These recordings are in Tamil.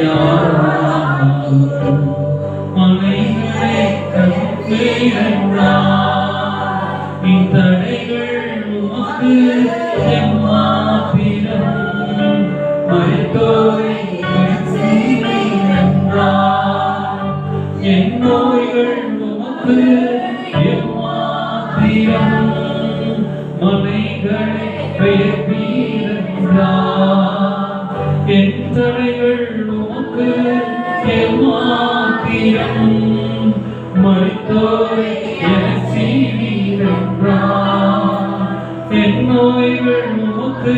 யாராகும் மலைகளை கண்டீரன்றார் இத்தடைகள் உமக்கு எம்மாத்திரம் மருத்துவரை என் நோய்கள் உமக்கு எம்மாத்திரம் மலைகளை பெயர்ப்பீரன்றார் என் தடைகள் உமக்கு எம்மாத்திரம் மருத்துவரை என் நோய்கள் உமக்கு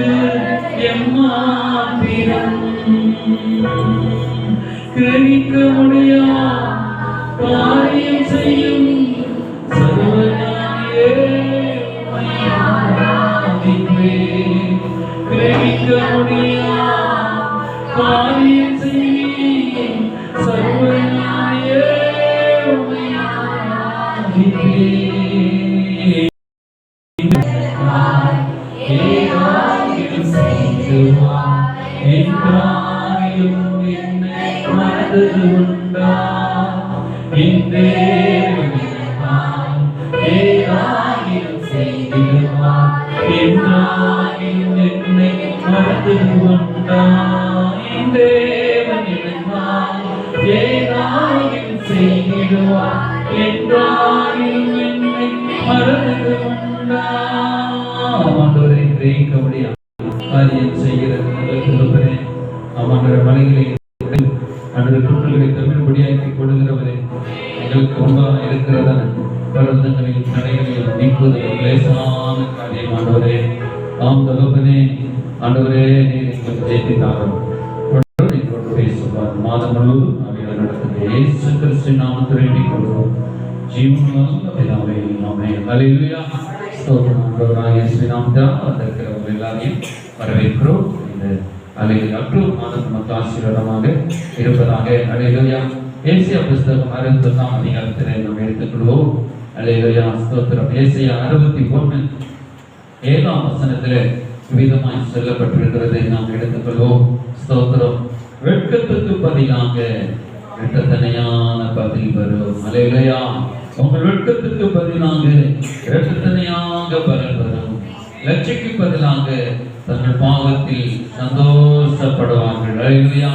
எம்மாத்திரம் கிரகிக்க முடியா காரியம் செய்யும் சர்வஞானியே கிரகிக்க முடியா காரியம் செய்யும் சர்வஞானியே காரியம் செய்கிற மலைகளை குற்றங்களை தமிழ்படியாக்கி கொடுக்கிறவரே எங்களுக்கு முன்பாக இருக்கிறதான பருவங்களையும் தடைகளையும் நீக்குவது லேசான காரியம் ஆண்டவரே. ஆம் தகப்பனே, ஆண்டவரே நீர் எங்களுக்கு ஜெயித்து தாரும் பேசுவார் மாதம் முழுவதும் அவையாக நடக்குது இயேசு கிறிஸ்து நாமத்தில் வேண்டிக் கொள்வோம் ஜீவனுள்ள பிதாவே ஆமென். ஹல்லேலூயா. ஸ்தோத்திரம் ஆண்டவராகிய இயேசு நாமத்தில் வந்திருக்கிறவங்க எல்லாரையும் வரவேற்கிறோம். இந்த ஹல்லேலூயா அக்டோபர் மாதம் நமக்கு ஆசீர்வாதமாக இருப்பதாக. ஹல்லேலூயா. ஏசாயா புத்தகம் 61ஆம் அதிகாரத்திலே நாம் எடுத்துக்கொள்வோம். ஹல்லேலூயா. ஸ்தோத்திரம். ஏசாயா 61 7ஆம் வசனத்திலே விதமாய் சொல்லப்பட்டிருக்கிறதை நாம் எடுத்துக்கொள்வோம். ஸ்தோத்திரம். வெட்கத்துக்கு பதிலாக இரட்டத்தனையான பதில் வரும். ஹல்லேலூயா. உங்கள் வெட்கத்துக்கு பதிலாக இரட்டத்தனையாக பதில் வரும். லட்சிக்கு பதிலாக தங்கள் பாவத்தில் சந்தோஷப்படுவார்கள். ஹல்லேலூயா.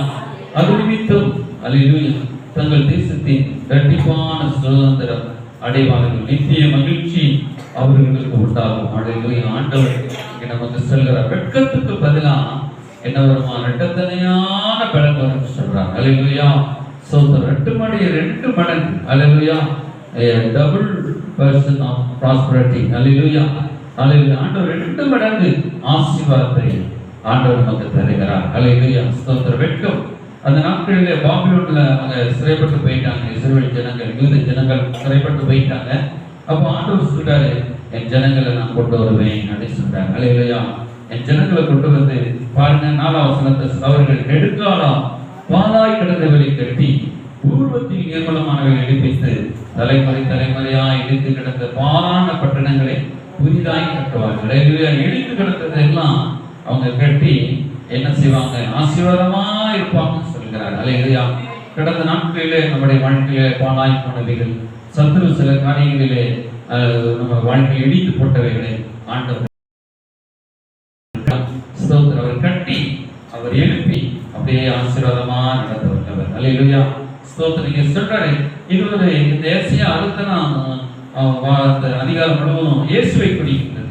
அது நிமித்தம் ஹல்லேலூயா தங்கள் தேசத்தின் இரட்டிப்பான சுதந்திரம் அடைவார்கள். நித்திய மகிழ்ச்சி அவர்களுக்கு உண்டாகும். ஹல்லேலூயா. ஆண்டவர் நமக்கு சொல்கிறார், வெட்கத்துக்கு பதிலாக என்ன வருமா? இரட்டத்தனையான பலன் வரும் சொல்றாங்க. ஹல்லேலூயா. சோதரம் 2 மடங்கு. Hallelujah. Double person of prosperity. Hallelujah. Hallelujah. ஆண்டவர் 2 மடங்கு ஆசீர்வாதத்தை ஆண்டவர் நமக்கு தருகிறார். ஹல்லேலூயா. ஸ்தோத்திரம். வெட்கம் அந்த நாட்களிலே பாபிலோன்ல அவங்க சிறைப்பட்டு போயிட்டாங்க. இஸ்ரவேல் ஜனங்கள், யூத ஜனங்கள் சிறைப்பட்டு போயிட்டாங்க. அப்போ ஆண்டவர் சொல்றாரு, என் ஜனங்களை நான் கொண்டு வருவேன் அப்படின்னு சொல்றாங்க. ஹல்லேலூயா. என் ஜனங்களை கொண்டு வந்து பாருங்க 4ஆம் வசனத்தை அவர்கள் நெடுங்காலம் பாலாய் கிடந்தவரை கட்டி பூர்வத்தில் நிர்மலமானவர்களை எடுப்பித்து தலைமுறையா இடித்து கிடந்த பாலான பட்டணங்களை புதிதாய் கட்டுவார்கள். இடித்து கிடந்ததெல்லாம் அவங்க கட்டி என்ன செய்வாங்க? ஆசீர்வாதமா இருப்பாங்கன்னு சொல்கிறார். ஹல்லேலூயா. கடந்த நாட்களிலே நம்முடைய வாழ்க்கையிலே பாலாய் போனவைகள், சத்துரு சில காரியங்களிலே நம்ம வாழ்க்கையை இடித்து போட்டவைகளை ஆண்டவர் அவர் கட்டி அவர் எழுப்பி அப்படியே ஆசீர்வாதமா நடத்த வந்தவர். ஹல்லேலூயா. ஸ்தோத்திரம். நீங்க சொல்றாரு இது ஒரு இந்த ஏசியா அதிகாரம் முழுவதும் இயேசுவை குறிக்கிறது.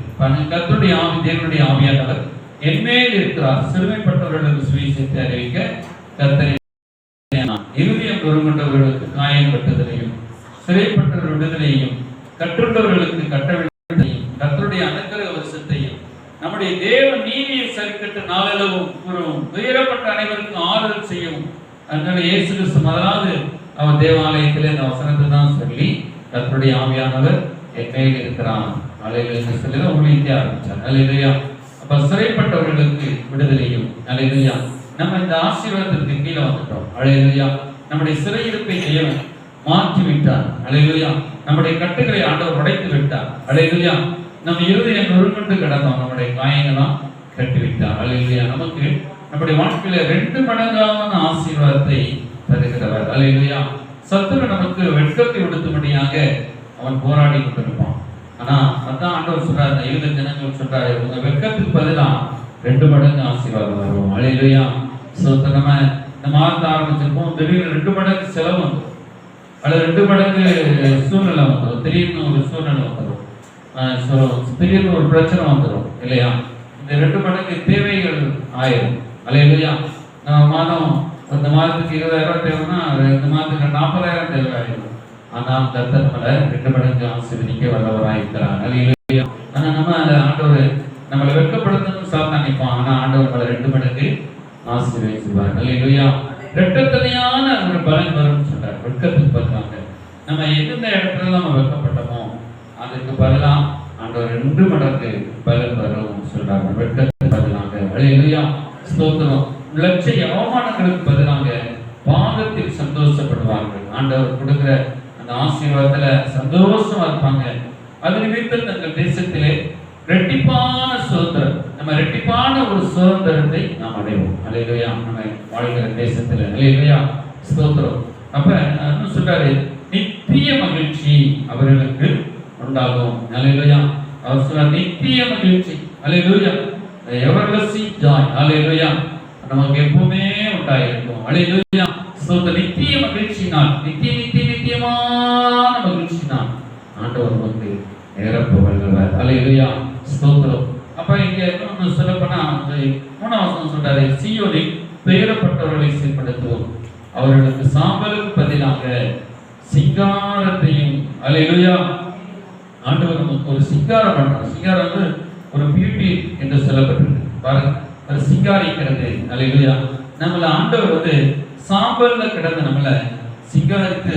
கர்த்தருடைய ஆவி, தேவனுடைய ஆவியானவர் என்மேல் இருக்கிறார். சிறுமைப்பட்டவர்களுக்கு சுவிசேஷத்தை அறிவிக்க கர்த்தரை இருதயம் நொறுங்குண்டவர்களுக்கு காயம் கட்டுதலையும் சிறைப்பட்டவர் விடுதலையும் கற்றுண்டவர்களுக்கு கட்டவிழ்த்தையும் கர்த்தருடைய அனுக்கிரக வருஷத்தையும் நம்முடைய தேவன் நீதியை சரிக்கட்டு நாளளவும் கூறவும் துயரப்பட்ட அனைவருக்கும் ஆறுதல் செய்யவும். அதனால இயேசு கிறிஸ்து முதலாவது அவர் தேவாலயத்திலே இந்த வசனத்தை தான் சொல்லி கர்த்தருடைய ஆவியானவர் என் மேல் இருக்கிறான் ஹல்லேலூயா சொல்லி தான் ஊழியத்தை ஆரம்பிச்சார். ஹல்லேலூயா. அப்ப சிறைப்பட்டவர்களுக்கு விடுதலையும். ஹல்லேலூயா. நம்ம இந்த ஆசீர்வாதத்திற்கு கீழே வந்துட்டோம். ஹல்லேலூயா. நம்முடைய சிறையிருப்பை தேவன் மாற்றி விட்டார். ஹல்லேலூயா. நம்முடைய கட்டுகளை ஆண்டவர் உடைத்து விட்டார். ஹல்லேலூயா. நம்ம இருதயம் நொறுங்குண்டு கிடந்தோம், நம்முடைய காயங்களாம் கட்டி விட்டார். ஹல்லேலூயா. நமக்கு நம்முடைய வாழ்க்கையில 2 மடங்கான ஆசீர்வாதத்தை தருகிறவர். அல்லேலூயா. சத்துரு நமக்கு வெட்கத்தை கொடுக்கும்படியாக அவன் போராடி கொண்டிருப்பான். ஆனா அதான் ஆண்டவர் சொல்றாரு, யூத ஜனங்கள் சொல்றாரு, உங்க வெட்கத்துக்கு பதிலா 2 மடங்கு ஆசீர்வாதம் வரும். அல்லேலூயா. நம்ம இந்த மாதத்தை ஆரம்பிச்சிருப்போம், திடீர்னு 2 மடங்கு செலவு வந்துடும், அல்லது 2 மடங்கு சூழ்நிலை வந்துடும், திடீர்னு ஒரு சூழ்நிலை வந்துடும், திடீர்னு ஒரு பிரச்சனை வந்துடும் இல்லையா? இந்த 2 மடங்கு தேவைகள் ஆயிரும். அல்லேலூயா. நம்ம இந்த மாதத்துக்கு 20,000 தேவைன்னா இந்த மாதத்துக்கு 40,000 தேவை ஆயிடும். ஆனால் கர்த்தர் நம்மளை 2 மடங்கு ஆசீர்வதிக்க வல்லவராயிருக்கிறார். அல்லேலூயா. ஆனா நம்ம ஆண்டவர் நம்மளை வெட்கப்படுத்தணும்னு சாத்தான் நினைப்பான். ஆனா ஆண்டவர் நம்மளை 2 மடங்கு ஆசீர்வதிச்சுவார். அல்லேலூயா. இரட்டத்தனையான ஒரு பலன் வரும்னு சொல்றார். வெட்கத்துக்கு பதிலாக நம்ம எந்தெந்த இடத்துல நம்ம வெட்கப்பட்டோமோ அதுக்கு பதிலா ஆண்டவர் 2 மடங்கு பலன் வரும் சொல்றாங்க. வெட்கத்துக்கு பதிலாக. அல்லேலூயா. ஸ்தோத்திரம். லட்சிய அவமானங்களுக்கு பதிலாக பாதத்தில் சந்தோஷப்படுவார்கள். ஆண்டவர் கொடுக்கிற அந்த ஆசீர்வாதத்துல சந்தோஷமா இருப்பாங்க. அது நிமித்தம் தங்கள் தேசத்திலே ரெட்டிப்பான சுதந்திரம், நம்ம ரெட்டிப்பான ஒரு சுதந்திரத்தை நாம் அடைவோம். அல்லேலூயா. நம்ம வாழ்கிற தேசத்துல. அல்லேலூயா. ஸ்தோத்திரம். அப்ப என்ன சொல்றாரு, நித்திய மகிழ்ச்சி அவர்களுக்கு உண்டாகும். அல்லேலூயா. அவர் சொல்றார் நித்திய மகிழ்ச்சி. அல்லேலூயா. எவர்லெஸ்ஸிங் ஜாய். அல்லேலூயா. நமக்கு எப்பவுமே உண்டாயிருக்கும். அல்லேலூயா. ஸ்தோத்திரம். நித்திய மகிழ்ச்சினால், நித்தியமான மகிழ்ச்சினால் ஆண்டவர் நமக்கு நிரப்ப வல்லவர். அல்லேலூயா. ஸ்தோத்திரம். அப்ப இங்க இன்னொன்னு சொல்லப்போனா 3ஆம் வசனம் சொல்றாரு, சீயோனில் பெயரப்பட்டவர்களை சீர்படுத்துவோம், அவர்களுக்கு சாம்பலுக்கு பதிலாக சிங்காரத்தையும். அல்லேலூயா. ஆண்டவர் நமக்கு ஒரு சிங்காரம் பண்றார். சிங்காரம் ஒரு பியூட்டி என்று சொல்லப்பட்டிருக்கு பாருங்க, ஒரு சிங்காரிக்கிறது. அல்லேலூயா. நம்மள ஆண்டவர் சாம்பல்ல கிடந்து நம்மள சிங்காரித்து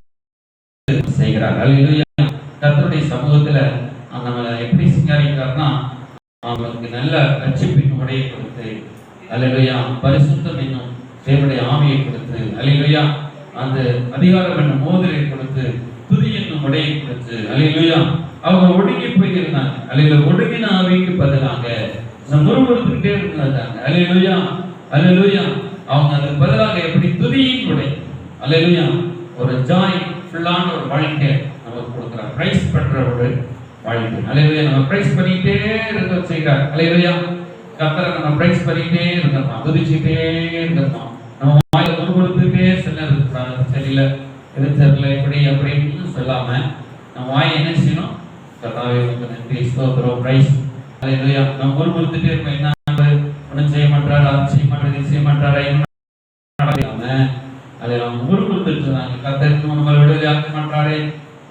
செய்கிறார். அல்லேலூயா. கர்த்தருடைய சமூகத்துல நம்மளை எப்படி சிங்காரிக்கிறார்னா, அவங்களுக்கு நல்ல ரட்சிப்பின் உடையை கொடுத்து, அல்லேலூயா, பரிசுத்தம் என்னும் தேவனுடைய ஆவியை கொடுத்து, அல்லேலூயா, அந்த அதிகாரம் என்னும் மோதிரை கொடுத்து, துதி என்னும் உடையை கொடுத்து, அல்லேலூயா, அவங்க ஒடுங்கி போயிருந்தாங்க. அல்லேலூயா. ஒடுங்கின ஆவிக்கு பதிலாக முறுமுறுத்துக்கிட்டே இருந்தாங்க. அல்லேலூயா. அல்லேலூயா. அவங்க அதுக்கு பதிலாக எப்படி துதியின் உடை, அல்லேலூயா, ஒரு ஜாய் ஃபுல்லான ஒரு வாழ்க்கை நமக்கு கொடுக்குறார். பிரைஸ் பண்ற ஒரு வாழ்க்கை. அல்லேலூயா. நம்ம பிரைஸ் பண்ணிட்டே இருக்க செய்கிறார். அல்லேலூயா. கர்த்தரை நம்ம பிரைஸ் பண்ணிட்டே இருக்கணும், துதிச்சுட்டே இருக்கணும். நம்ம வாயில முறுமுறுத்துட்டே செல்ல இருக்கக்கூடாது. சரியில்லை, எது தெரியல, இப்படி அப்படின்னு சொல்லாம நம்ம வாய் என்ன செய்யணும், கர்த்தாவே உமக்கு நன்றி, ஸ்தோத்திரம், பிரைஸ். அல்லேலூயா. நம்ம முறுமுறுத்துட்டே இருப்போம், என்ன ஒன்றும் செய்ய மாட்டாரு, அது செய்ய மாட்டாரு, இது செய்ய மாட்டாரு, நடக்காம அதை நம்ம முறுமுறுத்துட்டு இருந்தாங்க. கர்த்தருக்கு நம்ம விடுதலை ஆக்க மாட்டாரு,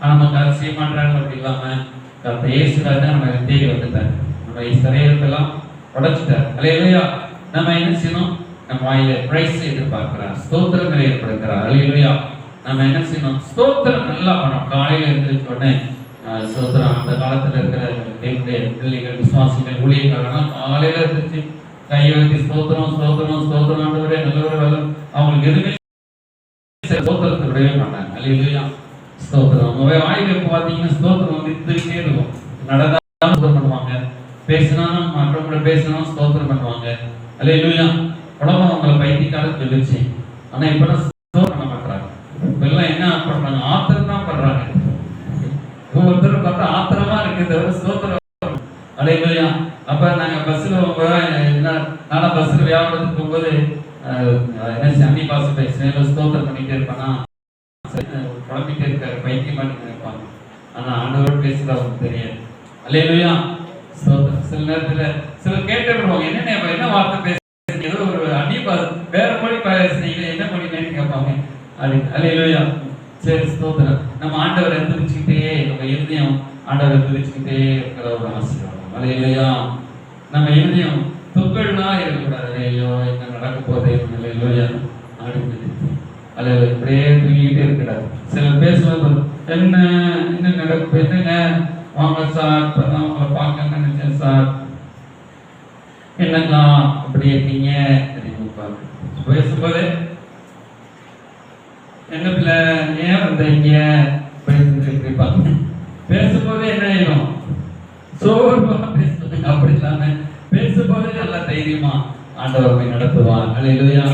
நமக்கு அதை செய்ய மாட்டாரு அப்படி இல்லாம கர்த்தர் இயேசுராஜா நம்ம தேடி வந்துட்டார். நம்ம சரீரத்தெல்லாம் உடைச்சிட்டார். அல்லேலூயா. நம்ம என்ன செய்யணும், நம்ம வாயில பிரைஸ் எதிர்பார்க்கிறார், ஸ்தோத்திரங்களை ஏற்படுத்துகிறார். அல்லேலூயா. நம்ம என்ன செய்யணும், ஸ்தோத்திரம் நல்லா பண்ணணும். காலையில எழுந்திரிச்ச உடனே ஸ்தோத்திரம். அந்த காலத்துல இருக்கிற தேவனுடைய பிள்ளைகள், விசுவாசிகள், ஊழியக்காரர்கள் காலையில எழுந்திரிச்சு கையை வைத்து ஸ்தோத்திரம் ஸ்தோத்திரம் ஸ்தோத்திரம் ஆண்டவரே நல்லவரே வல்லம், அவங்களுக்கு எதுவுமே ஸ்தோத்திரத்தை விடவே மாட்டாங்க. அல்லேலூயா. ஸ்தோத்திரம். அவங்க வாயில பார்த்தீங்கன்னா ஸ்தோத்திரம் இருந்துகிட்டே இருக்கும். நடந்தாலும் ஸ்தோத்திரம் பண்ணுவாங்க, பேசினாலும் மற்றவங்களை பேசினாலும் ஸ்தோத்திரம் பண்ணுவாங்க. அல்லேலூயா. உலகம் அவங்களை பைத்தியக்காரன்னு சொல்லிச்சு. ஆனா இப்ப ஸ்தோத்திரம் பண்ண மாட்டாங்க. இப்பெல்லாம் என்ன பண்றாங்க, ஆத்திரம் தான் பண்றாங்க. ஒவ்வொருத்தரும் பார்த்தா ஆத்திரமா இருக்கு, தவிர ஸ்தோத்திரம். அல்லேலூயா. அப்ப நாங்க பஸ்ல நானும் பஸ்ல வியாபாரத்துக்கு போகும்போது அன்னி பாச பேசுறேன், ஸ்தோத்திரம் பண்ணிட்டே இருப்பானா, குழம்பிட்டே இருக்காரு, பைத்தியமா நினைப்பாங்க. ஆனா ஆண்டவர் பேசுறது அவங்களுக்கு தெரியாது. அல்லேலூயா. ஸ்தோத்திரம். சில நேரத்துல சிலர் கேட்டு விடுவாங்க, என்ன வார்த்தை பேச, ஏதோ ஒரு அன்னி பாச வேற மொழி பேசுறீங்க, என்ன மொழின்னு கேட்பாங்க. அல்லேலூயா. சரி, ஸ்தோத்திரம். நம்ம ஆண்டவரை துதிச்சுக்கிட்டே, நம்ம இருதயம் ஆண்டவரை துதிச்சுக்கிட்டே இருக்கிற ஒரு ஆசீர்வாதம். அல்லேலூயா. நம்ம இருதயம் தொக்கல்னா இருக்கக்கூடாது. ஐயோ என்ன நடக்க போதே, அல்லேலூயா, அல்ல இப்படியே தூங்கிக்கிட்டே இருக்கக்கூடாது. சிலர் பேசுவது, என்ன நடக்க, என்னங்க வாங்க சார், இப்பதான் உங்களை பார்க்க நினைச்சேன் சார், என்னங்களா அப்படி இருக்கீங்க அப்படின்னு பேசும்போது, என்ன பிள்ளை ஏன் வந்தீங்க அப்படின்னு பேசும்போது என்ன ஆயிடும், சோர்வா பேசுவாங்க. அப்படி இல்லாம பேசும்போதே நல்லா தைரியமா ஆண்டவர் போய் நடத்துவார். அல்லேலூயா.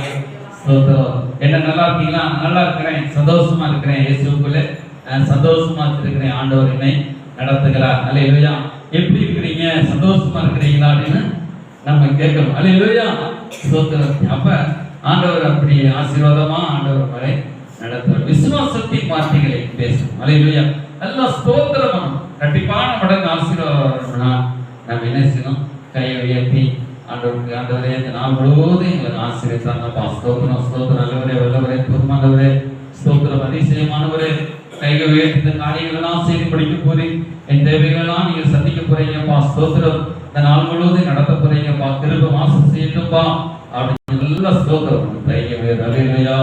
ஸ்தோத்திரம். என்ன நல்லா இருக்கீங்களா? நல்லா இருக்கிறேன், சந்தோஷமா இருக்கிறேன், இயேசுவுக்குள்ளே சந்தோஷமா இருக்கிறேன், ஆண்டவர் என்னை நடத்துகிறார். அல்லேலூயா. எப்படி இருக்கிறீங்க? சந்தோஷமா இருக்கிறீங்களா அப்படின்னு நம்ம கேட்கணும். அல்லேலூயா. ஸ்தோத்திரம். அப்ப ஆண்டவர் அப்படி ஆசீர்வாதமா ஆண்டவர் வரை நடத்துவார். விசுவாசத்தின் வார்த்தைகளை பேசணும். அல்லேலூயா. எல்லாம் ஸ்தோத்திரம். கண்டிப்பான மடங்கு ஆசீர்வாதம்னா நம்ம என்ன செய்யணும்? கையை உயர்த்தி ஆண்டவருக்கு, ஆண்டவரே இந்த நாள் முழுவதும் எங்களுக்கு ஆசீர்வதித்தாங்கப்பா. ஸ்தோத்திரம், ஸ்தோத்திரம். நல்லவரே, வல்லவரே, பொறுமானவரே, ஸ்தோத்திரம், அதிசயமானவரே. கைகள் உயர்த்தி இந்த காரியங்களெல்லாம் செய்து படிக்க போறீங்க, என் தேவைகளெல்லாம் நீங்க சந்திக்க போறீங்கப்பா. ஸ்தோத்திரம். இந்த நாள் முழுவதும் நடத்த போறீங்கப்பா. கிருபை மாசம் செய்யட்டும்பா அப்படின்னு நல்ல ஸ்தோத்திரம். கையை உயர்லையா.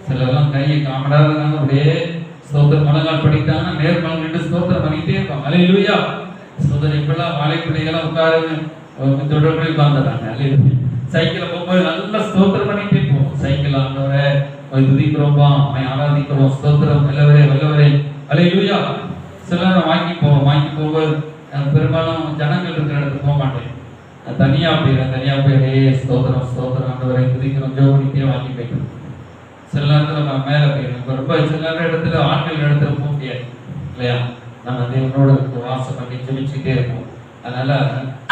சிலரெல்லாம் கையை காமடாதுனால அப்படியே ஸ்தோத்திரம் முழங்கால் படித்தாங்கன்னா நேர்மலம் நின்று ஸ்தோத்திரம் பண்ணிக்கிட்டே இருப்பாங்க. அல்லேலூயா. ஸ்தோத்திரம். இப்பெல்லாம் வாழை பிள்ளைகளாம் உட்காருங்க தொடர்பு உட்கார்ந்துறாங்க. சைக்கிள போகும்போது நல்லா ஸ்தோத்திரம் பண்ணிட்டே போவோம். சைக்கிள் ஆண்டவரை துதிக்கிறோம்பா, ஆராதிக்கிறோம். ஸ்தோத்திரம். வல்லவரே, வல்லவரே. அல்லேலூயா. சிலர் வாங்கி போகும்போது பெரும்பாலும் ஜனங்கள் இருக்கிற இடத்துக்கு போக மாட்டேன், தனியா போய் ஸ்தோத்திரம், ஸ்தோத்திரம், ஆண்டவரை துதிக்கிறோம், ஜோடிக்கே வாங்கி போய்க்கணும். சில நேரத்துல நான் மேல போயிடும். ரொம்ப சில இடத்துல ஆண்கள் இடத்துல போக முடியாது இல்லையா? நம்ம தேவனோட வாசம் பண்ணி ஜெபிச்சுட்டே இருப்போம். அதனால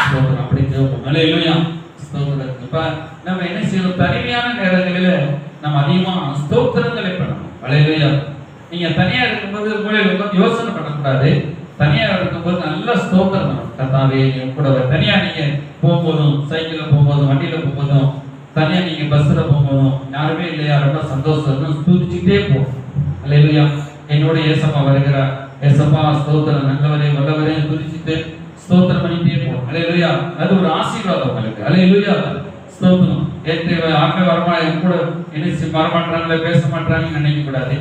ஸ்தோத்திரம் அப்படி ஜெபிப்போம். அல்லேலூயா. ஸ்தோத்திரம். இப்ப நம்ம என்ன செய்யணும்? தனிமையான நேரங்களில நம்ம அதிகமா ஸ்தோத்திரங்களை பண்ணணும். அல்லேலூயா. நீங்க தனியா இருக்கும்போது மூலையில உட்கார்ந்து யோசனை பண்ணக்கூடாது. தனியா இருக்கும்போது நல்ல ஸ்தோத்திரம் பண்ணணும். கர்த்தாவே கூட தனியா நீங்க போகும்போதும், சைக்கிள்ல போகும்போதும், வண்டியில போகும்போதும், தனியா நீங்க பஸ்ல போகும்போதும், யாருமே இல்லையா, ரொம்ப சந்தோஷம் துதிச்சுட்டே போகும். அல்லேலூயா. என்னோட ஏசப்பா வருகிறார், ஏசப்பா ஸ்தோத்திரம், நல்லவரே, வல்லவரே துதிச்சுட்டு ஸ்தோத்திரம் பண்ணிட்டே போகும். அல்லேலூயா. அது ஒரு ஆசீர்வாதம் உங்களுக்கு. அல்லேலூயா. ஸ்தோத்திரம். ஆட்கள் வரமா கூட என்ன வரமாட்டாங்களே, பேச மாட்டாங்கன்னு நினைக்க கூடாது.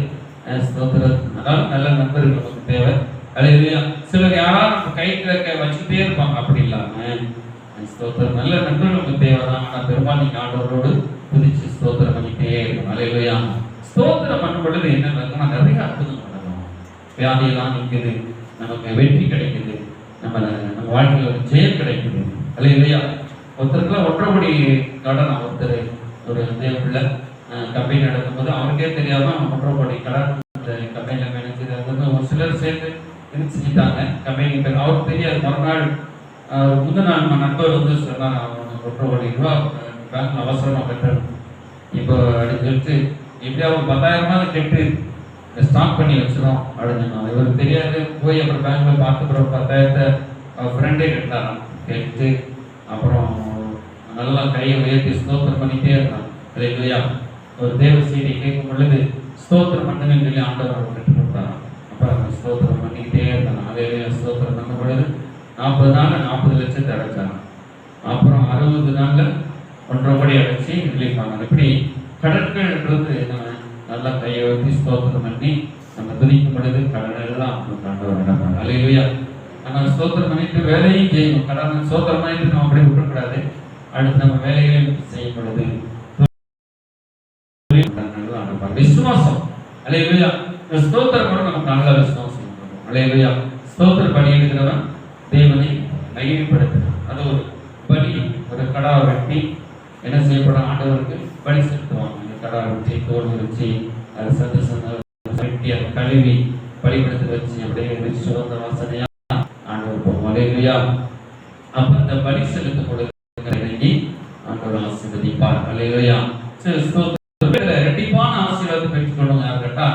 ஸ்தோத்திரம். அதாவது நல்ல நண்பர்கள் நமக்கு தேவை. அல்லேலூயா. சிலர் யாராவது கைத்துல வச்சுட்டே இருப்பாங்க, அப்படி இல்லாம ஸ்தோத்திரம் நல்ல நண்பர்களுக்கு தேவைதான். ஆனா பெரும்பாலும் நீங்க ஆண்டவரோடு புதிச்சு ஸ்தோத்திரம் பண்ணிட்டே இருக்கும். அல்லேலூயா. ஸ்தோத்திரம் பண்ணும் பொழுது என்ன நடக்கும்னா நிறைய அற்புதம் நடக்கும். வியாதியெல்லாம் நிற்குது, நமக்கு வெற்றி கிடைக்குது, நம்ம வாழ்க்கையில் ஒரு ஜெயம் கிடைக்குது. அல்லேலூயா. ஒருத்தருக்குலாம் ஒற்றபடி கடன், ஒருத்தர் ஒரு தேவப்பிள்ளை கம்பெனி நடக்கும்போது அவருக்கே தெரியாம ஒற்றபடி கடன் கம்பெனியில் மேனேஜர் ஒரு சிலர் சேர்ந்து இது செஞ்சுட்டாங்க. கம்பெனி பேர் அவருக்கு தெரியாது. மறுநாள் முந்தின நாள் நம்ம நண்பர் வந்து சொன்னாங்க, அவனுக்கு 1 கோடி ரூபா பேங்க்ல அவசரமா கட்டணும் இப்போ அப்படின்னு சொல்லிட்டு எப்படியாவது 10,000 கெட்டு ஸ்டாக் பண்ணி வச்சிடும் அப்படின்னு. இவருக்கு தெரியாது. போய் அப்புறம் பேங்க்ல பார்த்துக்கிறோம் 10,000 அவர் ஃப்ரெண்டே கட்டாராம். கேட்டு அப்புறம் நல்லா கையை உயர்த்தி ஸ்தோத்திரம் பண்ணிட்டே இருந்தான். அல்லேலூயா. ஒரு தேவ செய்தியை கேட்கும் பொழுது ஸ்தோத்திரம் பண்ணுங்கன்னு சொல்லி ஆண்டவர் கற்றுக் கொடுத்தாராம். அப்ப ஸ்தோத்திரம் பண்ணிக்கிட்டே இருந்தாங்க. அல்லேலூயா. ஸ்தோத்திரம் பண்ணும் பொழுது 40 நாள்ல 40 லட்சத்தை அடைச்சாங்க. அப்புறம் 60 நாள்ல 1.5 கோடி அடைச்சி ரிலீஃப் ஆனாங்க. இப்படி கடற்கள்ன்றது நம்ம நல்லா கையை வச்சு ஸ்தோத்திரம் பண்ணி நம்ம துதிக்கும் பொழுது கடல் எல்லாம் ஆண்டவர் நடப்பாங்க. அல்லேலூயா. ஆனால் ஸ்தோத்திரம் பண்ணிட்டு வேலையும் செய்யணும். கடவுள் ஸ்தோத்திரம் பண்ணிட்டு நம்ம அப்படி விட்டுக்கூடாது. அடுத்து நம்ம வேலைகளையும் செய்யும் பொழுது விசுவாசம். அல்லேலூயா. ஸ்தோத்திரம் கூட நமக்கு நல்ல விசுவாசம். அல்லேலூயா. ஸ்தோத்திரம் பண்ணியிருக்கிறவன் தேவனை மகிமைப்படுத்துகிறான். அது ஒரு பலி. ஒரு கடாவை வெட்டி என்ன செய்யப்படும்? ஆண்டவருக்கு பலி செலுத்துவாங்க. கடா வெட்டி தோல் வச்சு அதை வெட்டி அதை கழுவி பலிபடுத்தி வச்சு அப்படியே வச்சு சுகந்த வாசனையா ஆண்டவர் போவோம். அல்லேலூயா. அப்ப அந்த பலி செலுத்தும் பொழுது இறங்கி ஆண்டவர் ஆசீர்வதிப்பார். அல்லேலூயா. ரெட்டிப்பான ஆசீர்வாதத்தை பெற்றுக்கொள்ளுங்க. யார் கேட்டா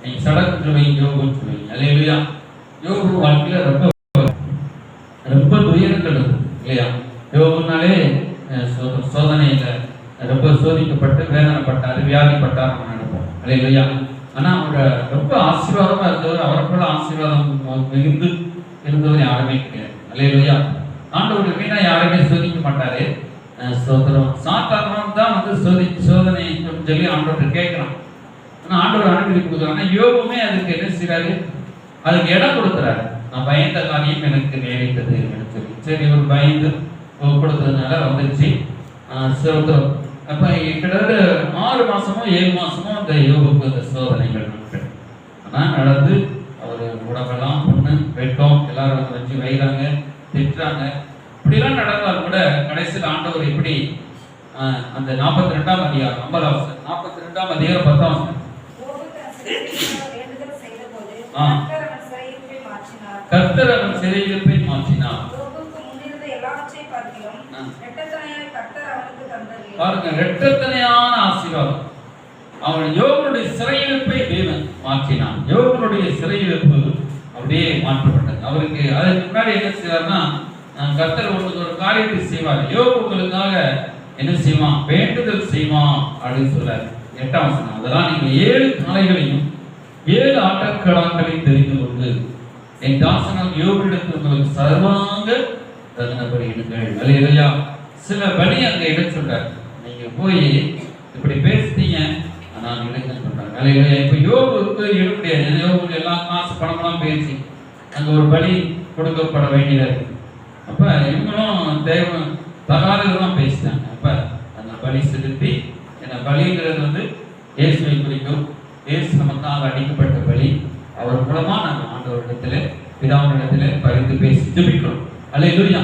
நீங்க சடக்கு வைங்க, யோகம் வைங்க. அல்லேலூயா. யோக வாழ்க்கையில ரொம்ப துயரங்கள் இல்லையா? யோகம்னாலே சோதனையில ரொம்ப சோதிக்கப்பட்டு வேதனைப்பட்டாரு, வியாதிப்பட்டார் நம்ம நினைப்போம். அல்லேலூயா. ஆனா அவங்க ரொம்ப ஆசீர்வாதமா இருந்தவர், அவரை போல ஆசீர்வாதம் மிகுந்து இருந்தவர் யாருமே கிடையாது. அல்லேலூயா. ஆண்டவர் வீணா யாருமே சோதிக்க மாட்டாரு. ஸ்தோத்திரம். சாத்தாரணம் தான் வந்து சோதனை சொல்லி ஆண்டவர் கேட்கிறான். ஆனா ஆண்டவர் அனுமதி கொடுக்குறாங்க. யோகமே அதுக்கு என்ன செய்யறாரு? அதுக்கு இடம் கொடுக்குறாரு. நான் பயந்த காரியம் எனக்கு நேரிட்டது சொல்லி சரி ஒரு பயந்து கொடுத்ததுனால வந்துருச்சு. ஸ்தோத்திரம். அப்ப கிட்டத்தட்ட 6 மாசமோ 7 மாசமோ அந்த யோகுக்கு அந்த சோதனைகள் நாட்கள் ஆனா நடந்து அவர் உடம்பெல்லாம் பொண்ணு வெட்டம் எல்லாரும் வச்சு வைறாங்க, திட்டுறாங்க. இப்படிலாம் நடந்தால் கூட கடைசியில் ஆண்டவர் எப்படி அந்த 42ஆம் அதிகாரம் 42ஆம் அதிகாரம் 10ஆம் வசனம். கர்த்தர் அவன் சிறையிருப்பை மாற்றினார். பாருங்க, இரட்டத்தனையான ஆசீர்வாதம். அவன் யோபனுடைய சிறையிருப்பை தேவன் மாற்றினான். யோபனுடைய சிறையிருப்பு அப்படியே மாற்றப்பட்டது. அவருக்கு அதுக்கு முன்னாடி என்ன செய்வார்னா, கர்த்தர் உங்களுக்கு ஒரு காரியத்தை செய்வார். யோபு உங்களுக்காக என்ன செய்வான்? வேண்டுதல் செய்வான் அப்படின்னு சொல்றாரு. 8ஆம் வசனம். அதெல்லாம் நீங்க 7 காளைகளையும் 7 ஆட்டுக்கடாக்களையும் தெரிந்து கொண்டு என் தாசனால் யோபிடத்தில் உங்களுக்கு சர்வாங்க தகனபடி இடுங்கள். அல்லேலூயா. சில பலி அங்க இட சொல்றாரு. நீங்க போய் இப்படி பேசிட்டீங்க, நான் இடுங்க சொல்றாங்க. அல்லேலூயா. இப்ப யோபுக்கு இட முடியாது. யோபுக்கு எல்லாம் காசு பணமெல்லாம் பேசி அங்க ஒரு பலி கொடுக்கப்பட வேண்டியதா இருக்கு. அப்ப இவங்களும் தகாததான் பேசிட்டாங்க. அப்ப அந்த பலி செலுத்தி, என்ன பலிங்கிறது இயேசுவை குறிக்கும். இயேசு நமக்காக அடிக்கப்பட்ட பலி. அவர் மூலமா நம்ம ஆண்டவரிடத்துல பிதாவினிடத்துல பரிந்து பேசி ஜெபிக்கிறோம். அல்லேலூயா.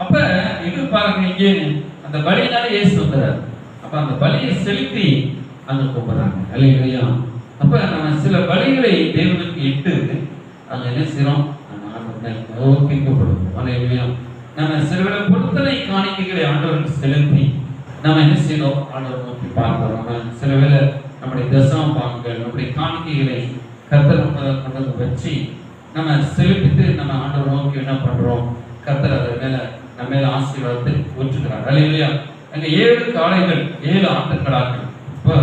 அப்ப இது பாருங்க, இங்கே அந்த பலியினால இயேசு வந்துறாரு. அப்ப அந்த பலியை செலுத்தி அங்க கூப்பிடுறாங்க. அல்லேலூயா. அப்ப நம்ம சில பலிகளை தேவனுக்கு இட்டு அங்க என்ன செய்யறோம்? நோக்கி கூப்பிடுவோம். அல்லேலூயா. நம்ம சில பொருத்தனை காணிக்கைகளை ஆண்டவருக்கு செலுத்தி நம்ம என்ன செய்யறோம்? ஆண்டவர் நோக்கி பார்க்கிறோம். நம்ம சில வேளை நம்முடைய தசம பாகங்கள், நம்முடைய காணிக்கைகளை கர்த்தர் கொண்டு வந்து வச்சு நம்ம செலுத்திட்டு நம்ம ஆண்டவர் நோக்கி என்ன பண்றோம்? கர்த்தர் அதன் மேல நம்ம மேல ஆசீர்வாதத்தை ஊற்றுகிறார். அல்லேலூயா. அங்க 7 காளைகள் 7 ஆட்டுக்கடாக்கள். இப்போ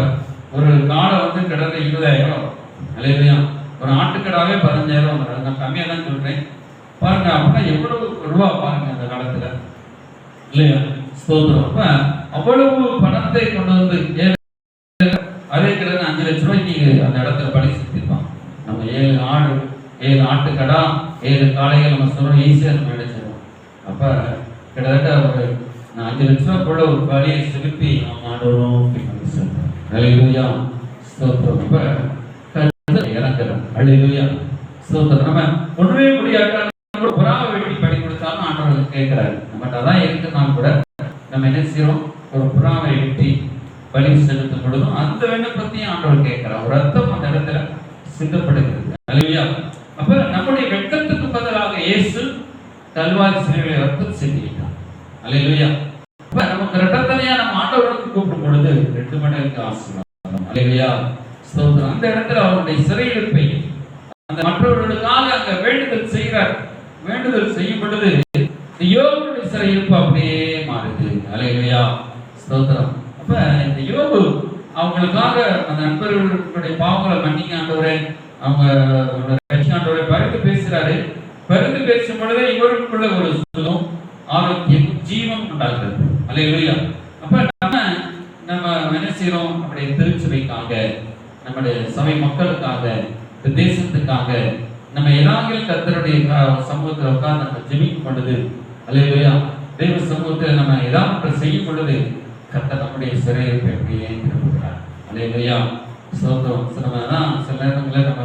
ஒரு காளை கிட்டத்தட்ட 20,000. அல்லேலூயா. ஒரு ஆட்டுக்கடாவே 15,000. நான் கம்மியா தான் சொல்றேன். பாருங்க, அப்படின்னா எவ்வளவு ரூபா பாருங்க அந்த காலத்துல, இல்லையா? ஸ்தோத்திரம். அப்ப அவ்வளவு பணத்தை கொண்டு வந்து அதே கிட்ட 5 லட்சம் ரூபாய்க்கு அந்த இடத்துல பலி செலுத்திருப்பான். நம்ம 7 ஆடு 7 ஆட்டுக்கடா 7 காளைகள் நம்ம சொல்றோம், ஈஸியா நம்ம நினைச்சிருவோம். அப்ப கிட்டத்தட்ட ஒரு 5 லட்சம் ரூபாய் போல ஒரு பலியை செலுத்தி நம்ம ஆடுவோம். அல்லேலூயா. ஸ்தோத்திரம். அப்ப இறங்குறோம். அல்லேலூயா. ஸ்தோத்திரம். நம்ம ஒண்ணுமே முடியாத புறாவை வெட்டி பலி கொடுத்தாலும் ஆண்டவர்கள் கேட்கிறாரு. நம்மகிட்ட அதான் இருக்குன்னா கூட நம்ம என்ன செய்யறோம்? ஒரு புறாவை வெட்டி பலி செலுத்தும் பொழுதும் அந்த விண்ணப்பத்தையும் ஆண்டவர் கேட்கிறார். ஒரு ரத்தம் அந்த இடத்துல சிந்தப்படுகிறது. அல்லேலூயா. அப்ப நம்முடைய வெட்கத்துக்கு பதிலாக இயேசு கல்வாரி சிலுவையிலே ரத்தம் சிந்திட்டார். அல்லேலூயா. அப்ப நமக்கு இரட்டத்தனையா நம்ம ஆண்டவருக்கு கூப்பிடும் பொழுது 2 மடங்கு ஆசீர்வாதம். அல்லேலூயா. ஸ்தோத்திரம். அந்த இடத்துல அவருடைய சிறையிருப்பை அந்த மற்றவர்களுக்காக அங்க வேண்டுதல் செய்கிறார். வேண்டுதல் செய்யும் பொழுது யோபுடைய சிறையிருப்பு அப்படியே மாறுது. அல்லேலூயா. ஸ்தோத்திரம். அப்ப இந்த யோபு அவங்களுக்காக அந்த நண்பர்களுடைய பாவங்களை மன்னிக்க ஆண்டவரே, அவங்க ஆண்டவரை பரிந்து பேசுறாரு. பரிந்து பேசும் பொழுதே இவருக்குள்ள ஒரு சுகம், ஆரோக்கியம், ஜீவன் உண்டாகிறது. அல்லேலூயா. அப்ப நம்ம என்ன செய்யறோம்? நம்முடைய திருச்சபைக்காக, நம்முடைய சபை மக்களுக்காக, இந்த தேசத்துக்காக நம்ம எல்லாரும் கர்த்தருடைய சமூகத்தில் உட்கார்ந்து நம்ம ஜெபிக்கும் பொழுது, அல்லேலூயா, தெய்வ சமூகத்தில் நம்ம ஏதாவது செய்யும் பொழுது கர்த்தர் நம்முடைய சிறையிருப்பை அப்படியே திருப்புகிறார். அல்லேலூயா. ஸ்தோத்திரம். சில நேரங்களில் நம்ம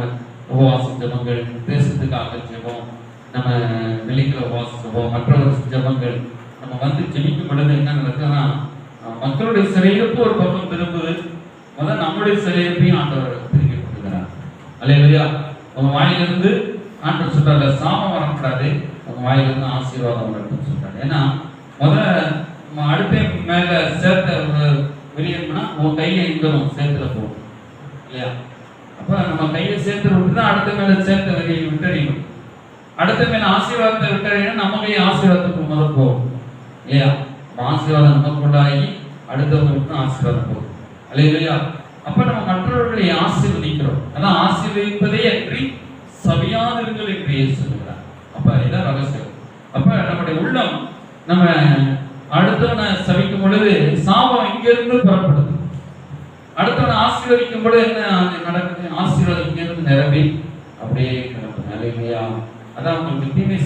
உபவாசம் ஜெபங்கள், தேசத்துக்காக ஜெபம், நம்ம வெளிக்கிற உபவாசம் ஜெபம், மற்றவர்கள் ஜெபங்கள் நம்ம ஜெபிக்கும் பொழுது என்ன நடக்குதுன்னா, மக்களுடைய சிறையிருப்பு ஒரு பக்கம் திரும்புது. முதல் நம்முடைய சிறையிருப்பையும் ஆண்டவர் திருப்பி கொடுக்கிறார். அல்லேலூயா. உங்க வாயிலிருந்து ஆண்டவர் சொல்றாரு, சாபம் வரக்கூடாது, உங்க வாயிலிருந்து ஆசீர்வாதம் வரணும்னு சொல்றாரு. ஏன்னா அடுத்த மேல சேர்த்த வெளியேறினா உன் கையில இருக்கணும், சேர்த்துல போகும் இல்லையா? அப்ப நம்ம கையில சேர்த்து விட்டுதான் அடுத்த மேல சேர்த்த வெளியே விட்டறியணும். அடுத்த மேல ஆசீர்வாதத்தை விட்டறியணும், நம்ம கையை ஆசீர்வாதத்துக்கு முதல் போகும் இல்லையா? ஆசீர்வாதம் நமக்குள்ளாகி அடுத்தவங்களுக்கு ஆசீர்வாதம் போகும். அல்லேலூயா. அப்ப நம்ம மற்றவர்களை ஆசீர்வதிக்கிறோம். அதான் ஆசீர்வதிப்பதே அன்றி சபியாதிருங்கள் என்று இயேசு சொல்கிறார். அப்ப இதான் ரகசியம். அப்ப நம்முடைய உள்ளம் நம்ம அடுத்தவனை சபிக்கும் பொழுது சாபம் இங்கிருந்து புறப்படுது. அடுத்தவனை ஆசீர்வதிக்கும் பொழுது என்ன நடக்குது? ஆசீர்வாதம் இங்கிருந்து நிரம்பி அப்படியே கிடக்கும். அல்லேலூயா. அதான் உங்களுக்கு தீமை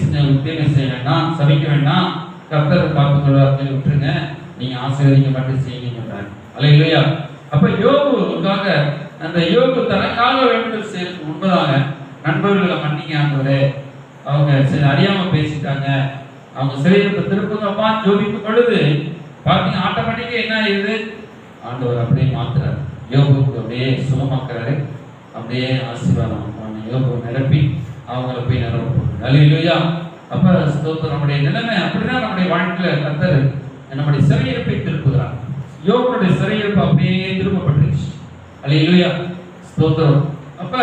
செய்ய வேண்டாம், சபிக்க வேண்டாம், கர்த்தர் பார்த்துக் கொள்வார்கள், விட்டுருங்க, நீங்க ஆசீர்வதிக்க மட்டும் செய்யுங்க. அல்லேலூயா. அப்ப யோபுக்காக அந்த யோபு தனக்காக வேண்டுதல் செய்யறதுக்கு முன்பதாக நண்பர்களை மன்னிக்க ஆண்டவரே, அவங்க அறியாம பேசிட்டாங்க, அவங்க சிறையிருப்பை திருப்பங்கப்பா ஜோபிக்கும் பொழுது பார்த்தீங்க ஆட்டோமேட்டிக்கா என்ன ஆயிடுது, ஆண்டவர் அப்படியே மாத்துறாரு, யோபுக்கு அப்படியே சுகமாக்குறாரு, அப்படியே ஆசீர்வாதம் யோபு நிரப்பி அவங்கள போய் நிரப்ப. அல்லேலூயா. அப்ப ஸ்தோத்திரம். நம்முடைய நிலைமை அப்படிதான் நம்முடைய வாழ்க்கையில கர்த்தர் நம்முடைய சிறையிருப்பை திருப்புகிறார். யோபுடைய சிறையிருப்பு அப்படியே திருப்பப்பட்டுருச்சு. அல்லேலூயா. ஸ்தோத்திரம். அப்ப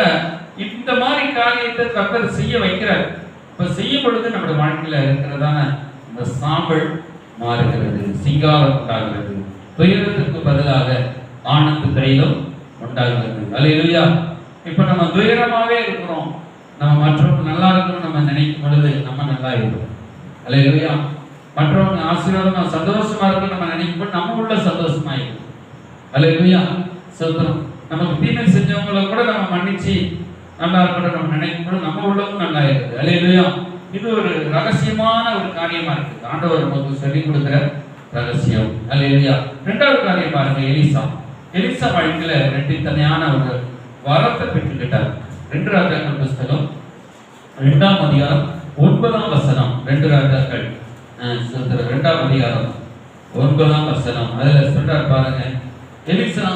இந்த மாதிரி காரியத்தை கர்த்தர் செய்ய வைக்கிறார். இப்ப செய்யும் பொழுது நம்முடைய வாழ்க்கையில இருக்கிறதான இந்த சாம்பல் மாறுகிறது, சிங்காரம் உண்டாகிறது, துயரத்துக்கு பதிலாக ஆனந்த தைலம் உண்டாகிறது. அல்லேலூயா. இப்ப நம்ம துயரமாவே இருக்கிறோம், நம்ம மற்றவங்க நல்லா இருக்கணும் நம்ம நினைக்கும் பொழுது நம்ம நல்லா இருக்கிறோம். அல்லேலூயா. மற்றவங்க ஆசீர்வாதமா சந்தோஷமா இருக்கணும் நம்ம நினைக்கும் போது நம்ம உள்ள சந்தோஷமா இருக்கும். அல்லேலூயா. சோத்திரம். நமக்கு தீமை செஞ்சவங்களை கூட நம்ம மன்னிச்சு நல்லா இருக்கணும் நம்ம நினைக்கும் போது நம்ம உள்ளவும் நல்லா இருக்குது. அல்லேலூயா. இது ஒரு ரகசியமான ஒரு காரியமா இருக்கு, ஆண்டவர் நமக்கு சொல்லிக் கொடுக்கிற ரகசியம். அல்லேலூயா. இரண்டாவது காரியம் பாருங்க, எலிசா வாழ்க்கையில ரெட்டித்தனையான ஒரு வரத்தை பெற்றுக்கிட்டார். 2 ராஜாக்கள் புஸ்தகம் 2ஆம் அதிகாரம் 9ஆம் வசனம். 2 ராஜாக்கள் 2ஆம் அதிகாரம் 9ஆம் வசனம். அதுல சொல்றார் பாருங்க, எலிசா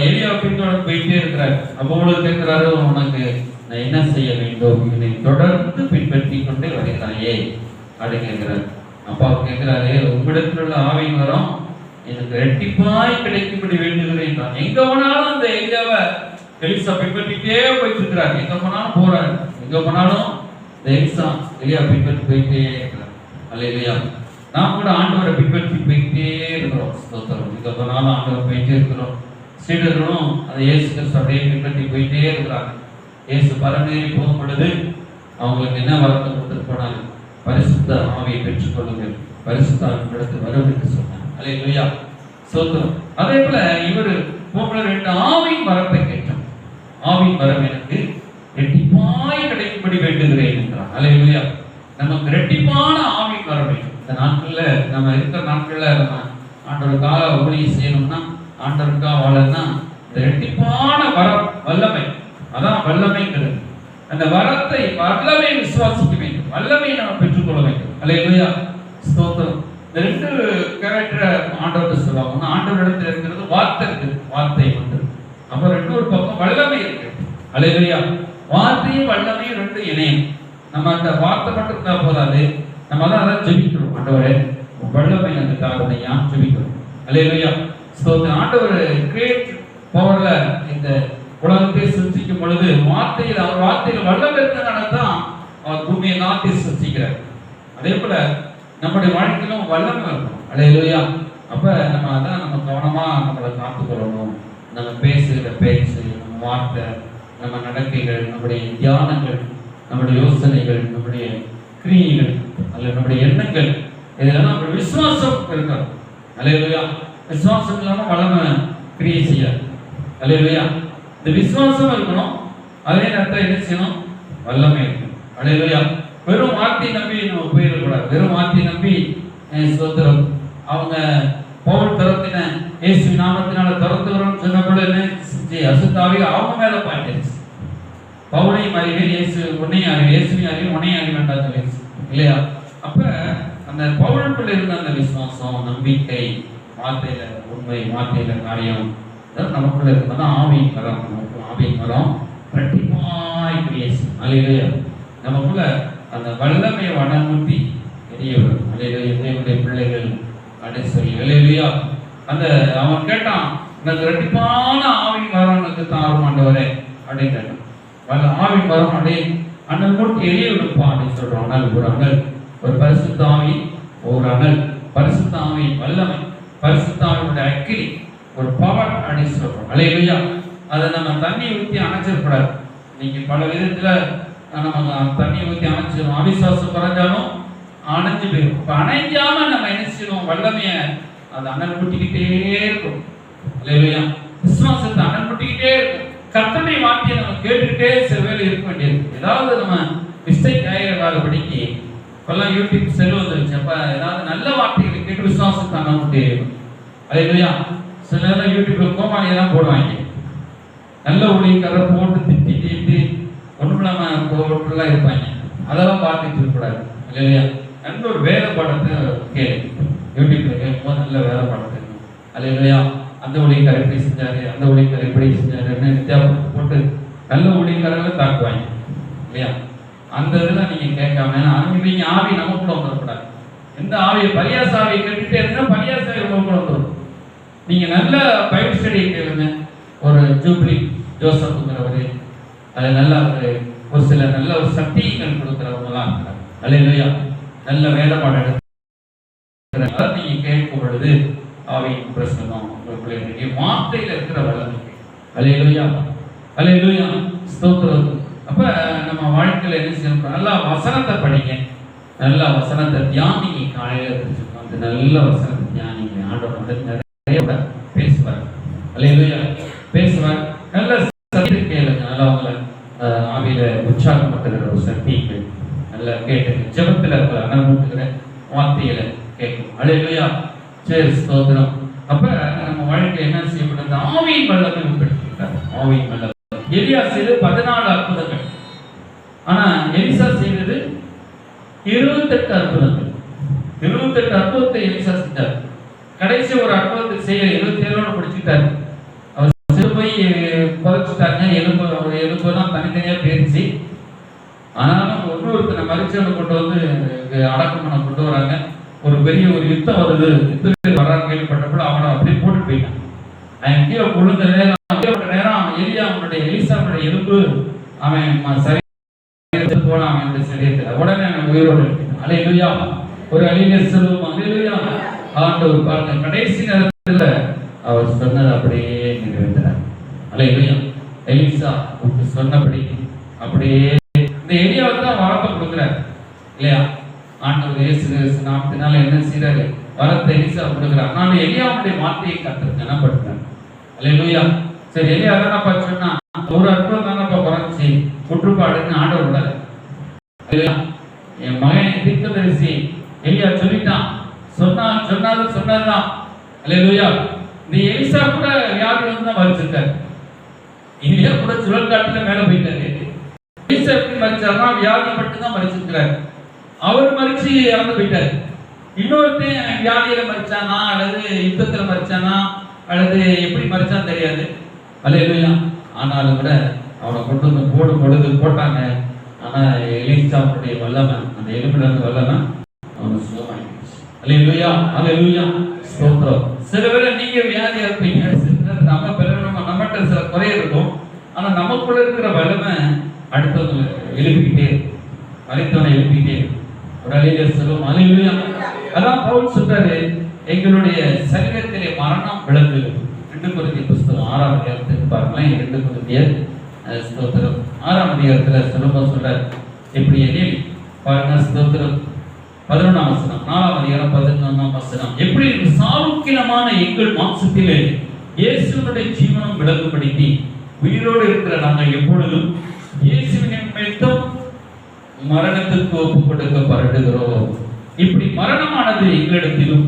எலியா பின்தொடர்ந்து போயிட்டே இருக்கிறார். அப்போ உங்களுக்கு கேட்கிறாரு, உனக்கு நான் என்ன செய்ய வேண்டும், என்னை தொடர்ந்து பின்பற்றி கொண்டே வருகிறாயே அப்படின்னு கேட்கிறார். அப்பா கேட்கிறாரு, உங்களிடத்தில் உள்ள ஆவியின் வரம் எனக்கு ரெட்டிப்பாய் கிடைக்கும்படி வேண்டுகிறேன். எங்க போனாலும் அந்த எலியாவை எலிசா பின்பற்றிட்டே போயிட்டு இருக்கிறார். எங்க போனாலும் போறாரு, எங்க போனாலும் இந்த எலியா பின்பற்றி போயிட்டே இருக்கிறார். அல்லேலூயா. நாம் கூட ஆண்டவரை பின்பற்றி போயிட்டே இருக்கிறோம். ஸ்தோத்திரம். எங்க போனாலும் ஆண்டவர் போயிட்டே இருக்கிறோம். சீடர்களும் அந்த இயேசு கிறிஸ்து அப்படியே பின்பற்றி போயிட்டே இருக்கிறாங்க. இயேசு பரமேறி போகும் பொழுது அவங்களுக்கு என்ன வரத்தை கொடுத்துட்டு போனாங்க, பரிசுத்த ஆவியை பெற்றுக் கொள்ளுங்கள், பரிசுத்த ஆவியிடத்தில் வரும் என்று சொன்னாங்க. அல்லேலூயா. ஸ்தோத்திரம். அதே போல இவர் போகும்போது 2 ஆவியின் வரத்தை கேட்டோம். ஆவியின் வரம் எனக்கு ரெட்டிப்பாய் கிடைக்கும்படி வேண்டுகிறேன் என்றார். அல்லேலூயா. நமக்கு ரெட்டிப்பான ஆவியின் வரம் வேண்டும். இந்த நாட்கள்ல நம்ம இருக்கிற நாட்கள்ல நம்ம ஆண்டவருக்காக ஊழியம் செய்யணும்னா, ஆண்டவருக்காக வாழணும்னா இந்த ரெட்டிப்பான வரம், வல்லமை, அதான் வல்லமைங்கிறது. அந்த வரத்தை, வல்லமை விசுவாசிக்க வேண்டும், வல்லமையை நம்ம பெற்றுக்கொள்ள வேண்டும். அல்லேலூயா. ஸ்தோத்திரம். இந்த 2 கேரக்டரை ஆண்டவர்கிட்ட சொல்லுவாங்க. ஆண்டவரிடத்தில் இருக்கிறது வார்த்தை இருக்குது, வார்த்தை ஒன்று. அப்புறம் இன்னொரு பக்கம் வல்லமை இருக்கு. அல்லேலூயா. வார்த்தையும் வல்லமையும் 2 இணையும். நம்ம அந்த வார்த்தை மட்டும் இருந்தா போதாது, நம்ம தான் அதான் ஜெபிக்கிறோம். ஆண்டவரே வல்லமை அந்த தாரணையா ஜெபிக்கிறோம். அல்லேலூயா. ஸ்தோத்திரம். ஆண்டவர் கிரியேட் பவர்ல இந்த உலகத்தை சிருஷ்டிக்கும் பொழுது வார்த்தையில், அவர் வார்த்தையில் வல்லமை இருக்கிறதுனால தான் அவர் பூமியை நாட்டி சிருஷ்டிக்கிறார். அதே போல நம்முடைய வாழ்க்கையிலும் வல்லமை இருக்கணும். அல்லேலூயா. அப்ப நம்ம அதான் நம்ம கவனமா நம்மளை காத்துக்கொள்ளணும். நம்ம பேசுகிற பேச்சு, நம்ம வார்த்தை, நம்ம நடக்கைகள், நம்முடைய தியானங்கள், நம்முடைய யோசனைகள், நம்முடைய கிரியைகள், அல்ல நம்முடைய எண்ணங்கள், இதெல்லாம் நம்ம விசுவாசம் இருக்கணும். அல்லேலூயா. விசுவாசம் இல்லாம வல்லமை கிரியை செய்யாது. அல்லேலூயா. இந்த விசுவாசம் இருக்கணும், அதே நேரத்தில் என்ன செய்யணும், வல்லமை இருக்கணும். அல்லேலூயா. வெறும் வார்த்தை நம்பி நம்ம போயிடக்கூடாது. வெறும் வார்த்தை நம்பி ஸ்தோத்திரம். அவங்க பவுல் துரத்தின இயேசு நாமத்தினால துரத்துகிறோம் சொன்னபோது என்ன செஞ்சு அசுத்தாவே அவங்க மேல பாய்ந்துருச்சு. பவுலையும் அறிவேன், இயேசு உன்னையும் அறிவு, இயேசுவையும் அறிவு, உன்னையும் அறிவு வேண்டாம் இல்லையா? அப்ப அந்த பவுலுக்குள்ள இருந்த அந்த விசுவாசம், நம்பிக்கை, வார்த்தையில உண்மை, வார்த்தையில காரியம், நமக்குள்ள இருக்கிறது ஆவியின் மரம். நமக்கு ஆவியின் மரம் ரெட்டிப்பாய் கிரியேஷன். அல்லேலூயா. நமக்குள்ள அந்த வல்லமை வடமூட்டி எரியவர். அல்லேலூயா. தேவனுடைய பிள்ளைகள் அடைசரி. அல்லேலூயா. அந்த அவன் கேட்டான், எனக்கு ரெட்டிப்பான ஆவியின் மரம் எனக்கு தாரும் ஆண்டவரே அப்படின்னு கேட்டான். ஆவியின் மரம் அப்படியே அண்ணல் மூட்டி எரிய விடுப்பான் அப்படின்னு சொல்றான். அனல், ஒரு அனல், ஒரு பரிசுத்த ஆவி, ஒரு அனல், பரிசுத்த ஆவியின் வல்லமை, பரிசுத்த ஆவியோட அக்கினி, ஒரு பவர் அப்படின்னு சொல்றோம். அல்லேலூயா. அதை நம்ம தண்ணி ஊற்றி அணைச்சிடக்கூடாது. இன்னைக்கு பல விதத்துல நம்ம தண்ணி ஊற்றி அணைச்சிடும், அவிசுவாசம் குறைஞ்சாலும் அணைஞ்சு போயிடும். இப்போ அணைஞ்சாம நம்ம என்ன செய்யணும், வல்லமைய அதை அனல் முட்டிக்கிட்டே இருக்கும். அல்லேலூயா. விசுவாசத்தை அனல் முட்டிக்கிட்டே இருக்கும். கர்த்தருடைய வார்த்தையை நம்ம கேட்டுக்கிட்டே சில வேலை இருக்க வேண்டியது. ஏதாவது நம்ம மிஸ்டேக் ஆகிறபடிக்கு இப்பெல்லாம் யூடியூப் செல் வந்துருச்சு. அப்ப ஏதாவது நல்ல வார்த்தைகளை கேட்டு விசுவாசத்தை அனல் முட்டி இருக்கும். அல்லேலூயா. சில நேரம் யூடியூப்ல கோமாளியெல்லாம் போடுவாங்க, நல்ல ஊழியக்காரர் போட்டு திட்டி தீட்டி ஒன்றுமில்லாம போட்டுலாம் இருப்பாங்க. அதெல்லாம் பார்த்துட்டு இருக்கக்கூடாது. இல்லையா? நல்ல ஒரு வேத பாடத்தை கேளு. யூடியூப்ல கேட்கும்போது நல்ல வேலை பாடம் அல்லேலூயா. அந்த ஊழியக்காரர் எப்படி செஞ்சாரு, அந்த ஊழியக்காரர் எப்படி செஞ்சாருன்னு வித்தியாசம் போட்டு நல்ல ஊழியக்காரர்களை தாக்குவாங்க இல்லையா? அந்த இதெல்லாம் நீங்க கேட்காம நீங்க ஆவி நமக்குள்ள வந்துடக்கூடாது. எந்த ஆவியை பரியாச ஆவியை கேட்டுட்டே இருந்தா பரியாச ஆவி நமக்குள்ள வந்துடும். நீங்க நல்ல பைபிள் ஸ்டடி கேளுங்க. ஒரு ஜூப்ளி ஜோசப்ங்கிறவரு அது நல்லா ஒரு சில நல்ல ஒரு சக்திகள் கொடுக்கிறவங்கலாம் இருக்கிறாங்க அல்லேலூயா. நல்ல வேத பாடம் நீங்க கேட்கும் பொழுது ஆவியின் பிரசன்னம் உங்களுக்குள்ளே வார்த்தையில இருக்கிற வல்லமை அல்லேலூயா அல்லேலூயா ஸ்தோத்திரம். அப்ப நம்ம வாழ்க்கையில என்ன செய்யணும்? நல்லா வசனத்தை படிங்க, நல்ல வசனத்தை தியானிங்க. காலையில வந்து நல்ல வசனத்தை தியானிங்க. ஆண்டவர் வந்து நிறைய பேசுவார் அல்லேலூயா, பேசுவார். நல்ல சக்தி கேளுங்க, நல்லா அவங்கள ஆவியில உற்சாகப்படுத்துகிற ஒரு சக்திகள் நல்லா கேட்டுங்க. ஜெபத்துல அனுபவிக்கிற வார்த்தையில கேட்கும் அல்லேலூயா. சரி ஸ்தோத்திரம். அப்ப நம்ம வாழ்க்கை என்ன செய்யப்படுது? ஆவியின் வல்லமை உட்படுத்திருக்கார். ஆவியின் வல்லமை. எலியா செய்து 14 அற்புதங்கள், ஆனா எலிசா செய்தது 28 அற்புதங்கள். 28 அற்புதத்தை எலிசா செஞ்சார். கடைசி ஒரு அற்புதத்தை செய்ய 27 பிடிச்சிட்டாரு. அவர் சிறு போய் புதைச்சிட்டாங்க. எலும்பெல்லாம் தனித்தனியா பேரிச்சு. ஆனாலும் ஒருத்தனை மரிச்சவனை கொண்டு வந்து அடக்கமனை கொண்டு வராங்க. ஒரு பெரிய ஒரு யுத்தம் வருது, யுத்தத்தில் வர கேள்விப்பட்டப்போ அவனை அப்படியே போட்டு போயிட்டான். அவன் கீழே விழுந்த நேரம் எலியா அவனுடைய எலிசாவுடைய எலும்பு அவன் சரீரத்தில் போனான். அவனுடைய சரீரத்தில் உடனே அவன் உயிரோடு அல்லேலூயா. ஒரு அழிய செல்வம் அல்லேலூயா. ஆண்டவர் பாருங்க கடைசி நேரத்தில் அவர் சொன்னது அப்படியே நிறைவேற்றார் அல்லேலூயா. எலிசா சொன்னபடி அப்படியே இந்த எலியாவுக்கு தான் வரத்தை கொடுக்குறாரு இல்லையா? ஆண்டவர் இயேசு நாமத்தினால என்ன செய்யறாரு? வரத்தை எலிசா கொடுக்குறார். நான் எலியாவுடைய வார்த்தையை கர்த்தர் கனப்படுத்துறார் அல்லேலூயா. சரி, எலியா தானப்பா சொன்னா, ஒரு அற்புதம் தானப்பா குறைச்சி குற்றுப்பாடுன்னு ஆண்டவர் விடாது. என் மகன் தீர்க்கதரிசி எலியா சொல்லிட்டான், சொன்னதுதான் அல்லேலூயா. இந்த எலிசா கூட வியாதி வந்து தான் மறிச்சிருக்காரு. எலியா கூட சுழல் காட்டுல மேல போயிட்டாரு. எலிசா எப்படி மறிச்சாருன்னா வியாதி மட்டும்தான் மறிச்சிருக்கிறாரு. அவர் மறிச்சு இறந்து போயிட்டாரு. இன்னொருத்தையும் வியாதியில மறிச்சானா அல்லது யுத்தத்துல மறிச்சானா அல்லது எப்படி மறிச்சான்னு தெரியாது அல்லேலூயா. ஆனாலும் கூட அவனை கொண்டு வந்து போடும் பொழுது போட்டாங்க. ஆனா எலிசாவுடைய வல்லமை, அந்த எலும்புல இருந்து வல்லமை அவனுக்கு சுகமாயிடுச்சு அல்லேலூயா அல்லேலூயா ஸ்தோத்திரம். சில பேரை நீங்க வியாதியா இருப்பீங்க, நம்ம நம்மகிட்ட சில குறை இருக்கும். ஆனா நமக்குள்ள இருக்கிற வல்லமை அடுத்தவங்களை எழுப்பிக்கிட்டே இருக்கும், மறைத்தவனை எழுப்பிக்கிட்டே இருக்கும். ஒரு அழிய செல்வம் அல்லேலூயா. அதான் பவுல் சொல்றாரு, எங்களுடைய சரீரத்திலே மரணம் விளங்குகிறது. 2 கொரிந்தியர் புத்தகம் 6ஆம் அதிகாரத்துக்கு பாருங்களேன். 2 கொரிந்தியர் ஸ்தோத்திரம் 6ஆம் அதிகாரத்துல சொல்லும்போது சொல்றாரு எப்படி எனில் பாருங்க ஸ்தோத்திரம் 11ஆம் வசனம், 4ஆம் அதிகாரம் 11ஆம் வசனம். எப்படி சாவுக்கினமான எங்கள் மாம்சத்திலே இயேசுவினுடைய ஜீவனம் விளங்கும்படிக்கு உயிரோடு இருக்கிற நாங்கள் எப்பொழுதும் இயேசுவின் நிமித்தம் மரணத்துக்கு ஒப்பு கொடுக்கப்படுகிறோம். இப்படி மரணமானது எங்களிடத்திலும்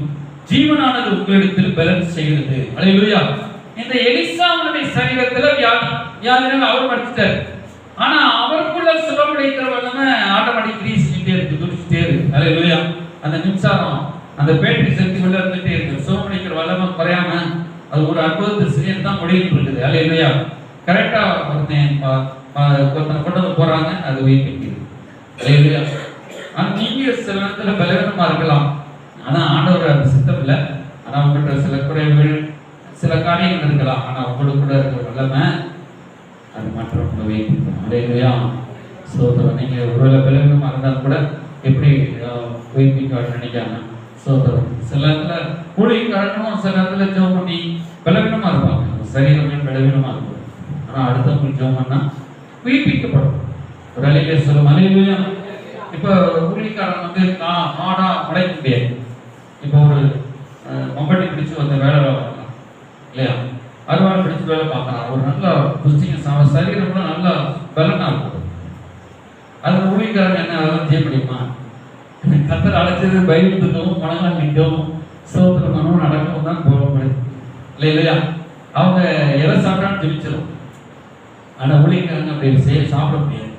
ஜீவனானது உங்களிடத்தில் பேலன்ஸ் செய்கிறது அல்லேலூயா. இந்த எலிசாவுடைய சரீரத்துல வியாதினால அவர் மடிச்சிட்டாரு. ஆனா அவருக்குள்ள சுகமடைக்கிற வல்லமை ஆட்டோமேட்டிக் செஞ்சுட்டே இருக்கு, துடிச்சுட்டே இருக்கு அல்லேலூயா. அந்த நிமிஷம் அந்த பேட்டரி சக்தி உள்ள இருந்துட்டே இருக்கு. சுகமடைக்கிற வல்லமை குறையாம அது ஒரு அற்புதத்தை செய்யறது தான் முடிவு இருக்குது அல்லேலூயா. கரெக்டா ஒருத்தனை கொண்டு வந்து போறாங்க, அது உயிர் அல்லேலூயா. ஆனா நீங்க சில நேரத்துல பலவீனமா இருக்கலாம். ஆனா ஆண்டவர் அந்த சித்தம் இல்லை. ஆனா உங்கள்கிட்ட சில குறைவுகள் சில காரியங்கள் இருக்கலாம். ஆனா உங்களுக்கு கூட இருக்கிற வல்லமை அது மற்றவங்களை வைத்திருக்கணும் அல்லேலூயா ஸ்தோத்திரம். நீங்க ஒருவேளை பலவீனமா இருந்தாலும் கூட எப்படி உயிர்ப்பிக்க நினைக்காம ஸ்தோத்திரம். சில இடத்துல ஊழியக்காரனும் சில இடத்துல ஜெபம் பண்ணி பலவீனமா இருப்பாங்க, சரீரமே பலவீனமா இருக்கும். ஆனா அடுத்தவங்களுக்கு ஜெபம் பண்ணா உயிர்ப்பிக்கப்படும். ஒரு அழிய சொல்லும் அல்லேலூயா. இப்போ ஊழியக்காரன் வந்து மாடா உடைக்க முடியாது. இப்போ ஒரு மம்பட்டி பிடிச்சு வந்து வேலை பார்க்கலாம் இல்லையா? அறுவாள் பிடிச்சு வேலை பார்க்கலாம். ஒரு நல்ல புஸ்திங்க சரீரம்ல நல்லா பலனா இருக்கும். அது ஊழியக்காரன் என்ன அதெல்லாம் செய்ய முடியுமா? கத்தர் அழைச்சது பயிர்த்துக்கவும் மனங்கள் நிற்கவும் சோத்திரமானவும் நடக்கவும் தான் போக முடியும் இல்லையா? அவங்க எதை சாப்பிட்டான்னு ஜெபிச்சிடும். ஆனா ஊழியக்காரங்க அப்படி செய்ய சாப்பிட முடியாது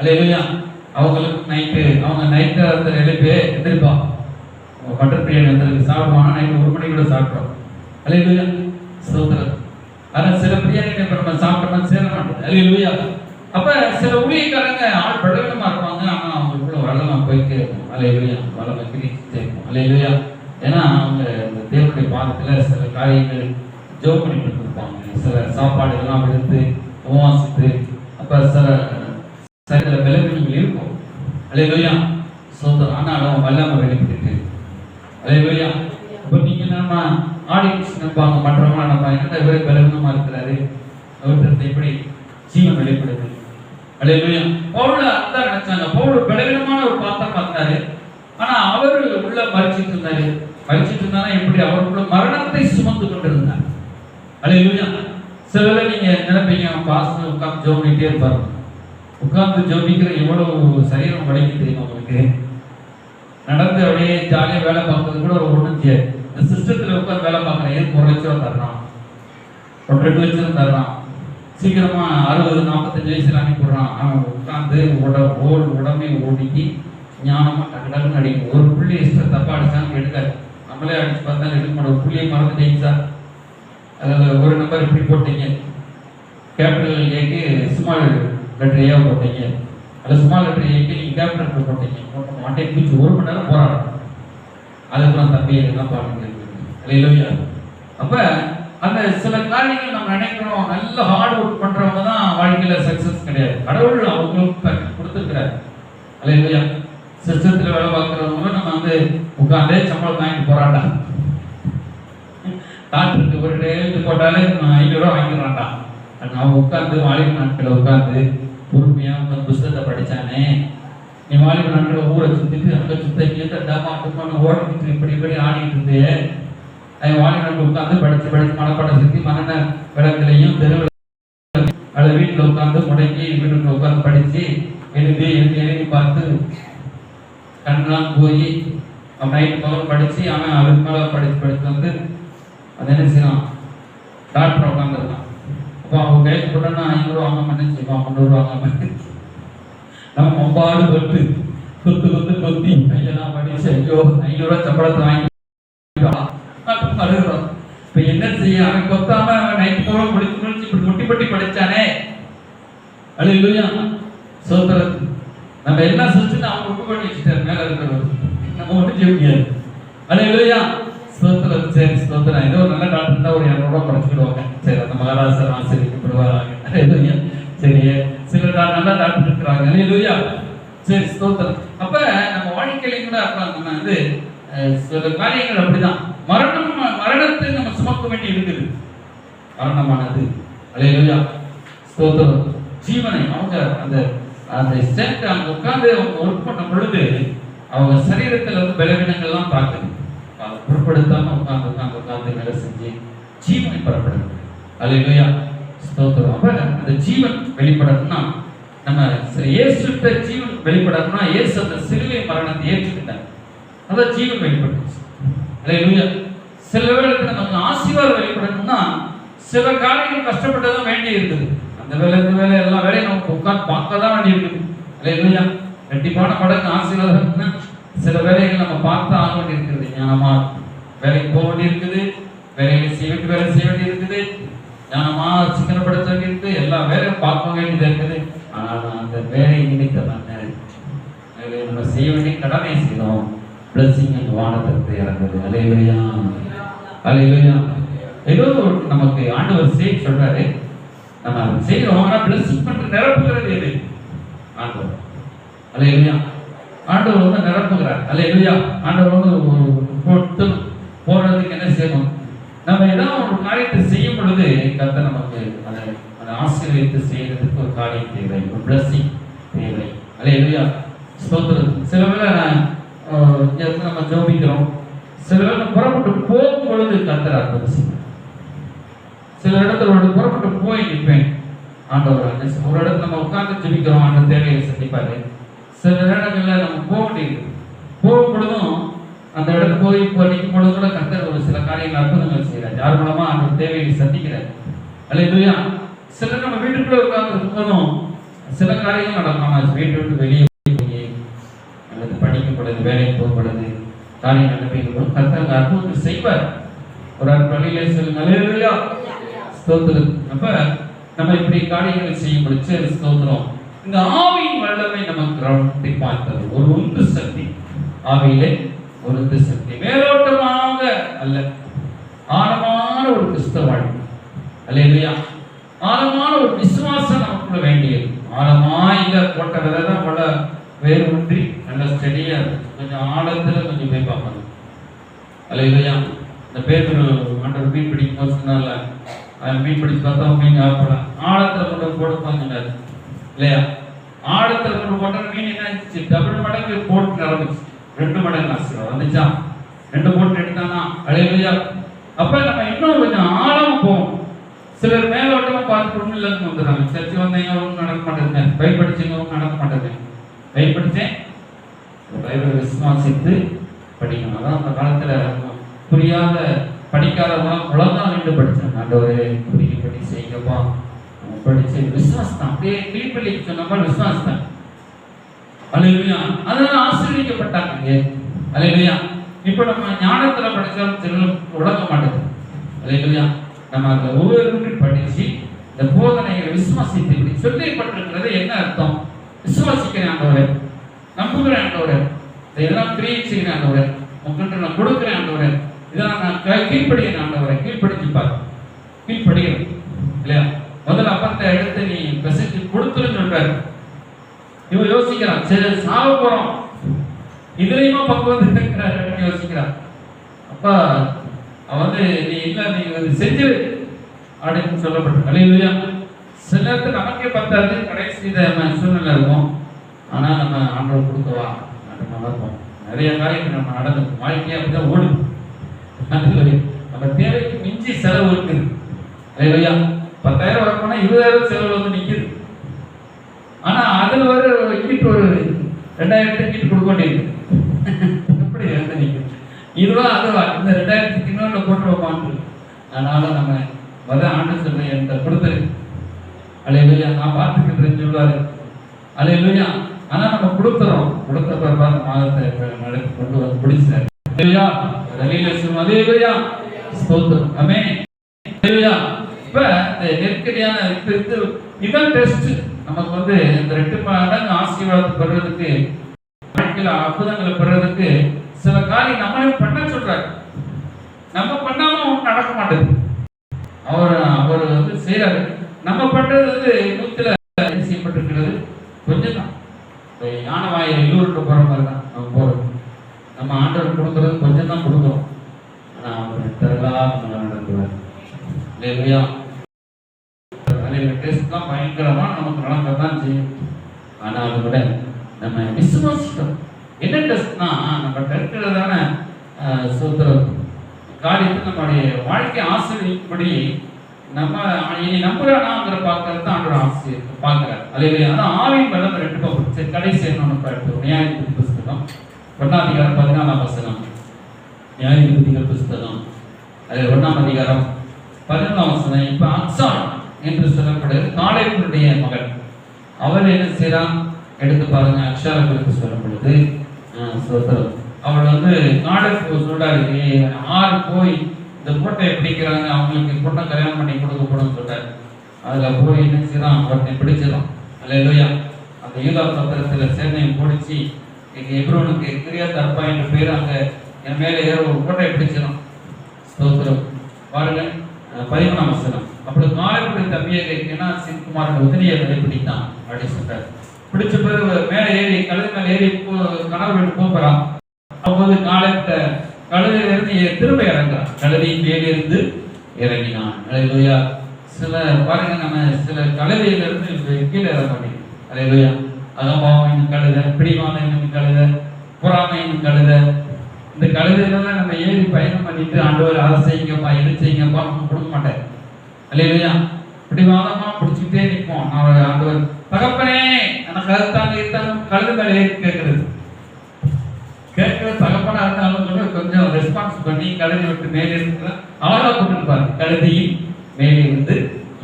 அல்லேலூயா. அவங்களுக்கு நைட்டு அவங்க நைட்டு எழுப்பி எந்திரிப்பா மட்டன் பிரியாணி வந்து சாப்பிடுவாங்க, நைட்டு 1 மணி கூட சாப்பிட்றோம். அல்லேலூயா, ஸ்தோத்திரம். ஆனால் சில பிரியாணி இப்போ நம்ம சாப்பிட்டோம்னா சேர மாட்டோம். அல்லேலூயா. அப்போ சில ஊழியக்காரங்க ஆள் பலவீனமாக இருப்பாங்க, ஆனால் அவங்களுக்குள்ள வல்லமை போயிட்டே இருக்கும். அல்லேலூயா, வல்லமை கிரிக்கிட்டே இருக்கும். அல்லேலூயா. ஏன்னா அவங்க இந்த தேவனுடைய பாதத்தில் சில காரியங்கள் ஜோம் பண்ணி கொடுத்துருப்பாங்க, சில சாப்பாடுகள்லாம் விடுத்து உபவாசித்து. அப்போ சில விலங்குகள் இருக்கும். அல்லேலூயா, ஸ்தோத்திரம். ஆனாலும் வல்லமை வெளிப்பட்டு. அல்லேலூயா. இப்போ நீங்கள் நம்ம ஆடியன்ஸ் நினைப்பாங்க, மற்றவங்க நம்ம என்ன இவரே பலவீனமாக இருக்கிறாரு, அவர்கிட்ட எப்படி ஜீவன் வெளிப்படுது. அல்லேலூயா. பவுல் அதான் நினைச்சாங்க. பவுல் பலவீனமான ஒரு பாத்திரம் பார்த்தாரு, ஆனா அவரு உள்ள மறிச்சிட்டு இருந்தாரு. எப்படி அவருக்குள்ள மரணத்தை சுமந்து கொண்டிருந்தார். அல்லேலூயா. சில நீங்க நினைப்பீங்க, பாஸ்டர் உட்கார்ந்து ஜெபம் பண்ணிட்டே இருப்பாரு. உட்கார்ந்து ஜெபிக்கிற எவ்வளவு சரீரம் வலிக்கு தெரியும் உங்களுக்கு. நடந்து அப்படியே ஜாலியாக வேலை பார்க்கறது கூட ஒரு ஒன்றும் செய்யாது. இந்த சிஸ்டத்தில் உட்காந்து வேலை பார்க்குறேன், எதுக்கு 1 லட்சம் தர்றான், 2 லட்சம் தர்றான், சீக்கிரமா 60-45 வயசுல அனுப்பிடுறான். அவன் உட்காந்து உடம்பை ஓடிக்கி ஞானமா டக்குன்னு அடிக்கும். ஒரு புள்ளி இஷ்டம் தப்பா அடிச்சாங்க எடுக்காது. நம்மளே அடிச்சு பார்த்தா எடுக்க மாட்டோம். ஒரு புள்ளியை மறந்துட்டீங்க சார், அதில் ஒரு நம்பர் இப்படி போட்டீங்க, கேபிட்டல் ஏக்கு ஸ்மால் லெட்டர் ஏ போட்டீங்க, அதில் ஸ்மால் லெட்டர் ஏக்கு நீங்கள் கேபிட்டல் போட்டீங்க. மாட்டே பிடிச்சி 1 மணி நேரம் போராடும். அதுக்கப்புறம் தம்பி எல்லாம் பாருங்க. அல்லேலூயா. அப்போ அந்த சில காரியங்கள் நம்ம நினைக்கிறோம், நல்ல ஹார்ட் ஒர்க் பண்றவங்க தான் வாழ்க்கையில சக்சஸ் கிடையாது. கடவுள் அவங்களுக்கு கொடுத்துருக்கிறார். அல்லேலூயா. சிஸ்டத்தில் வேலை பார்க்குறவங்க நம்ம வந்து உட்காந்தே சம்பளம் வாங்கிட்டு போறாண்டா. டாக்டருக்கு ஒரு எழுத்து போட்டாலே 500 ரூபா வாங்கிடுறான்டா. அவன் உட்காந்து வாலிப நாட்களை உட்காந்து பொறுமையாக உட்காந்து புஸ்தகத்தை படித்தானே. நீ வாலிப நாட்களை ஊரை சுற்றிட்டு அங்கே சுத்த இங்கே டமாட்டுமான ஓடிட்டு இப்படி ஆடிட்டு இருந்தே. வாலிப நாட்கள் உட்காந்து படித்து மனப்பாடம் செஞ்சு மன விளக்குலையும் தெருவில் அதை வீட்டில் உட்காந்து முடங்கி வீட்டுக்குள்ள உட்காந்து படித்து எழுதி பார்த்து கண்ணெலாம் போய் அவன் நைட்டு பகல் படித்து அவன் அதுக்கு மேலே படித்து வந்து அது என்ன செய்யலாம், டாக்டர் உட்காந்துருக்கான். அப்போ அவங்க கையில் போட்டோன்னா 500 ரூபா வாங்க மாட்டேன்னு செய்வான், 300 ரூபா வாங்க மாட்டேன். நம்ம மொம்பாடு கொத்தி கையெல்லாம் படிச்சு ஐயோ 500 ரூபா சம்பளத்தை வாங்கி அழுகிறோம். இப்போ என்ன செய்ய, அவன் கொத்தாம அவன் நைட்டு போல முடிச்சு இப்படி முட்டி படிச்சானே. அல்லேலூயா, சோத்திரம். நம்ம எல்லாம் செஞ்சுட்டு அவங்க ஒப்பு பண்ணி வச்சுட்டாரு மேல இருக்கிறவர், நம்ம ஒன்றும் செய்ய முடியாது. அல்லேலூயா, ஸ்தோத்திரம். சரி, ஸ்தோத்திரம். ஏதோ ஒரு நல்ல டாக்டர் இருந்தால் ஒரு 200 ரூபா குறைச்சிக்கிடுவாங்க. சரி, அந்த மகாராஜர் ஆசிரியப்படுவாங்க. அல்லேலூயா. சரி, சில நல்ல டாக்டர் இருக்கிறாங்க. அல்லேலூயா. சரி, ஸ்தோத்திரம். அப்ப நம்ம வாழ்க்கையிலையும் கூட நம்ம வந்து சில காரியங்கள் அப்படிதான். மரணத்தை நம்ம சுமக்க வேண்டி இருக்குது. மரணமானது. அல்லேலூயா, ஸ்தோத்திரம். ஜீவனை அவங்க அந்த ஸ்டெண்ட் அங்கே உட்காந்து அவங்க ஒர்க் பண்ண பொழுது அவங்க சரீரத்தில் வந்து பலவீனங்கள்லாம் தாக்குது. அதை பொருட்படுத்தாம உட்காந்து வேலை செஞ்சு ஜீவனை பெறப்படுது. அல்லேலூயா, ஸ்தோத்திரம். அப்ப அந்த ஜீவன் வெளிப்படணும்னா நம்ம இயேசுட்ட ஜீவன் வெளிப்படணும்னா இயேசு அந்த சிலுவை மரணத்தை ஏற்றுக்கிட்டாங்க. அதான் ஜீவன் வெளிப்பட்டுச்சு. அல்லேலூயா. சில வேளைக்கு நமக்கு ஆசீர்வாதம் வெளிப்படணும்னா சில காரியங்கள் கஷ்டப்பட்டதான் வேண்டி இருக்குது. அந்த வேலை இந்த வேலை எல்லா வேலையும் நமக்கு உட்காந்து பார்க்க தான் வேண்டி இருக்குது. அல்லேலூயா. கண்டிப்பான மடங்கு ஆசீர்வாதம்னா சில வேலைகள் நம்ம பார்த்து ஆக வேண்டி இருக்குது. ஞானமா வேலைக்கு போக வேண்டி இருக்குது, வேலைகளை வேலை செய்ய வேண்டி இருக்குது, ஞானமா சிக்கனப்படுத்த வேண்டி இருக்குது, எல்லா வேலையும் பார்க்க வேண்டியது இருக்குது. ஆனால் அந்த வேலை நினைத்த நம்ம செய்ய வேண்டிய கடமை செய்யணும். பிளஸிங் அந்த வானத்திற்கு இறங்குது. அல்லேலூயா, அல்லேலூயா. ஏதோ நமக்கு ஆண்டவர் செய்ய சொல்றாரு, நம்ம அதை செய்யறோம். ஆனால் பிளஸிங் பண்ணி நிரப்புகிறது எது? ஆண்டவர். அல்லேலூயா. ஆண்டவர் வந்து நிரப்புகிறார். அல்லேலூயா. ஆண்டவர் வந்து போறதுக்கு என்ன செய்யணும்? நம்ம ஏதாவது ஒரு காரியத்தை செய்யும் பொழுது கர்த்தர் நமக்கு அதை ஆசீர்வதித்து செய்யறதுக்கு ஒரு காரியம் தேவை, ஒரு பிளஸிங் தேவை. அல்லேலூயா, ஸ்தோத்திரம். சில வேளை நம்ம ஜெபிக்கிறோம், சில வேளை புறப்பட்டு போகும் பொழுது கர்த்தர் அற்புதம் செய்வார். சில இடத்துல புறப்பட்டு போய் நிற்பேன், ஆண்டவர் ஒரு இடத்துல நம்ம உட்கார்ந்து ஜெபிக்கிறோம், ஆண்டவர் தேவையை சந்திப்பாரு. சில இடங்கள்ல நம்ம போக வேண்டியது, போகும் பொழுதும் அந்த இடத்துல போய் நிற்கும் பொழுது கூட கர்த்தர் ஒரு சில காரியங்கள் அற்புதங்கள் செய்யறாரு. யார் மூலமா அந்த தேவையை சந்திக்கிறார். அல்லேலூயா. சில நம்ம வீட்டுக்குள்ள உட்கார்ந்து இருக்கும்போதும் சில காரியங்கள் நடக்கும். நம்ம வீட்டை விட்டு வெளியே போய் அல்லது படிக்கும் பொழுது, வேலைக்கு போகும் பொழுது, காரியம் நடப்பீங்க. கர்த்தர் அற்புதத்தை செய்வார். ஒரு பள்ளியிலே சொல்லுங்க அல்லேலூயா ஸ்தோத்திரம். அப்ப நம்ம இப்படி காரியங்களை செய்யும்படி சரி ஸ்தோத்திரம். இந்த ஆவியின் வல்லமை நமக்கு கவனத்தை பார்த்தது ஒரு உந்து சக்தி. ஆவியிலே ஒரு உந்து சக்தி, மேலோட்டமாக அல்ல, ஆழமான ஒரு கிறிஸ்தவ வாழ்க்கை. அல்லேலூயா. ஆழமான ஒரு விசுவாசம் நமக்குள்ள வேண்டியது. ஆழமா இல்ல போட்ட விதை தான் பல வேறு ஒன்றி நல்ல ஸ்டெடியா கொஞ்சம் ஆழத்துல கொஞ்சம் போய் பார்ப்பாங்க. அல்லேலூயா. இந்த பேர் ஆண்டவர் மீன் பிடிக்கும் போது சொன்னால மீன் பிடிச்சு பார்த்தா மீன் ஆப்பலாம் ஆழத்துல கொண்டு போடுப்பாங்க இல்லையா? ஆழத்துல கொண்டு போட்ட மீன் என்ன ஆச்சு? டபுள் மடங்கு போட்டு நடந்துச்சு. 2 மடங்கு ஆசீர்வாதம் வந்துச்சா? 2 போட்டு எடுத்தானா? அல்லேலூயா. அப்ப நம்ம இன்னும் கொஞ்சம் ஆழமா போவோம். சிலர் மேலோட்டமா பார்த்து ஒண்ணு இல்லைன்னு வந்துடுறாங்க. சர்ச்சை வந்தீங்க ஒன்றும் நடக்க மாட்டேங்க, பயன்படுத்திங்க ஒன்றும் நடக்க மாட்டேங்க. பயன்படுத்தேன் பைபிளை விசுவாசித்து படிக்கணும். அதான் அந்த காலத்துல புரியாத படிக்காதவங்களாம் உலகம் நின்று படிச்சாங்க. ஆண்டவரே படி செய்யப்பா படிச்சு விசுவாசம் அப்படியே கீழ்ப்பள்ளி சொன்ன மாதிரி விசுவாசம். அல்லேலூயா. அதனால ஆசீர்வதிக்கப்பட்டாங்க. அல்லேலூயா. இப்ப நம்ம ஞானத்துல படிச்சாலும் சில உலக மாட்டேது. அல்லேலூயா. நம்ம அந்த ஒவ்வொரு படிச்சு இந்த போதனைகளை விசுவாசித்து இப்படி சொல்லப்பட்டிருக்கிறது என்ன அர்த்தம்? விசுவாசிக்கிறேன் ஆண்டவரே, நம்புகிறேன் ஆண்டவரே, இதெல்லாம் கிரியேட் செய்கிறேன் ஆண்டவரே, உங்கள்கிட்ட நான் கொடுக்குறேன் ஆண்டவரே, இதெல்லாம் நான் கீழ்படுகிறேன் ஆண்டவரே. கீழ்படுத்தி பாரு, கீழ்படுகிறேன் இல்லையா? முதல்ல அப்பத்தை எடுத்து நீ பெசஞ்சு கொடுத்துருன்னு சொல்றாரு. இவன் யோசிக்கிறான், சரி சாவ போறோம், இதுலயுமா பக்குவம் இருக்கிறாரு யோசிக்கிறான். அப்ப அவன் நீ இல்ல நீ செஞ்சு அப்படின்னு சொல்லப்பட்ட. அல்லேலூயா. சில நேரத்தில் நமக்கே பத்தாது, கடைசி சூழ்நிலை இருக்கும். ஆனா நம்ம ஆண்டவர் கொடுக்கவா நடக்கும். நிறைய காரியங்கள் நம்ம நடக்கும். வாழ்க்கையை அப்படிதான் ஓடும். நம்ம தேவைக்கு மிஞ்சி செலவு இருக்குது. அல்லேலூயா. 10,000 வரப்போனா 20,000 செலவு வந்து நிக்குது. ஆனா அதுல ஒரு கிட் ஒரு 2,000 கிட் கொடுக்க வேண்டியிருக்கு. எப்படி வந்து நிக்குது? இதுவா அதுவா இந்த 2,000 இன்னொன்று போட்டுருவோமான்னு. அதனால நம்ம ஆண்டு சொல்ல என்கிட்ட கொடுத்துரு. அல்லேலூயா. நான் பார்த்துக்கிட்டு சொல்லுவாரு. அல்லேலூயா. ஆனா நம்ம கொடுத்துறோம். கொடுத்த பிறகு மாதத்தை நடத்தி கொண்டு வந்து பிடிச்சாரு. அல்லேலூயா. அல்லேலூயா. ஸ்தோத்திரம். ஆமென். அல்லேலூயா. இப்ப இந்த நெருக்கடியான இதான் டெஸ்ட் நமக்கு இந்த 2 மடங்கு ஆசீர்வாதத்தை பெறுறதுக்கு, வாழ்க்கையில அற்புதங்களை பெறுறதுக்கு சில காரியம் நம்மளே பண்ண சொல்றாரு. நம்ம பண்ணாம ஒன்றும் நடக்க மாட்டேது. அவர் செய்யறாரு. நம்ம பண்றது 100ல செய்யப்பட்டிருக்கிறது கொஞ்சம் தான். யானை வாயில் எல்லோருக்கு போற மாதிரி தான் நம்ம போறது. நம்ம ஆண்டவர் கொடுக்கறது கொஞ்சம் தான் கொடுக்குறோம். ஆனா அவர் நடந்துவார். இல்லையா? டெஸ்ட் தான் பயங்கரமா நமக்கு நடக்கத்தான் செய்யும். ஆனா அதை விட நம்ம விசுவாசிக்கிறோம். என்ன டெஸ்ட்னா நம்ம இருக்கிறதான காரியத்தை நம்மளுடைய வாழ்க்கை ஆசிரியப்படி நம்ம இனி நம்புறானாங்கிற பார்க்கறது தான் ஆண்டோட ஆசிரியர் பார்க்கிறார். அல்லேலூயா. அதான் ஆவியின் பலம் 2 பக்கம். கடைசி என்ன படிப்போம்? நியாயாதிபதி புஸ்தகம் 1ஆம் அதிகாரம் 14ஆம் வசனம். நியாயாதிபதிகள் புஸ்தகம் அது 1ஆம் அதிகாரம் 14ஆம் வசனம். இப்ப அக்சான் என்று சொல்லப்படுகிற காலேபுடைய மகன், அவர் என்ன செய்யறான் எடுத்து பாருங்க. அக்ஷாரங்களுக்கு சொல்லப்படுது. அவள் காலேபு சொல்றாரு, 6 போய் இந்த கோட்டையை பிடிக்கிறாங்க, அவங்களுக்கு பொண்ணை கல்யாணம் பண்ணி கொடுக்கப்படும் சொல்றாரு. அதுல போய் என்ன செய்யறான்? அவர்களை பிடிச்சிடும். அல்லேலூயா. அந்த யூதா பத்திரத்துல சேனையை பிடிச்சி எப்ரோனுக்கு கிரியாத் அர்பா என்ற பேர் அங்க என் மேல ஏற ஒரு கோட்டையை பிடிச்சிடும். ஸ்தோத்திரம். பாருங்க 13ஆம் வசனம். அப்படி காலேபுடைய தம்பியை கேனாசின் குமாரன் உதனியை பிடித்தான் அப்படின்னு சொல்றாரு. பிடிச்ச பிறகு மேலே ஏறி கழுது மேல ஏறி கணவர் வீட்டு போகிறான். அப்போது காலேப்ட கழுதையிலிருந்து திரும்ப இறங்குறான். கழுதையின் மேலிருந்து இறங்கினான். அல்லேலூயா. சில பாருங்க, நம்ம சில கழுதையிலிருந்து கீழே இறங்க மாட்டேங்குது. அல்லேலூயா. அகம்பாவம் இன்னும் கழுதை, பிடிவாதம் இன்னும் கழுதை, பொறாமை இன்னும் கழுதை. இந்த கழுதையிலலாம் நம்ம ஏறி பயணம் பண்ணிட்டு ஆண்டவர் அதை செய்யுங்கப்பா இது செய்யுங்கப்பா நம்ம கொடுக்க மாட்டேன். அல்லேலூயா. பிடிவாதமா பிடிச்சிட்டே நிற்போம். நான் ஆண்டவர் தகப்பனே எனக்கு அதுத்தாங்க இருந்தாங்க கழுது மேலே ஏறி கேட்கறது தகப்பனா இருந்தாலும் கூட கொஞ்சம் ரெஸ்பான்ஸ் பண்ணி கழுதை விட்டு மேலே இருக்கிற அழகா போட்டுருப்பாரு. கழுதையின் மேலே இருந்து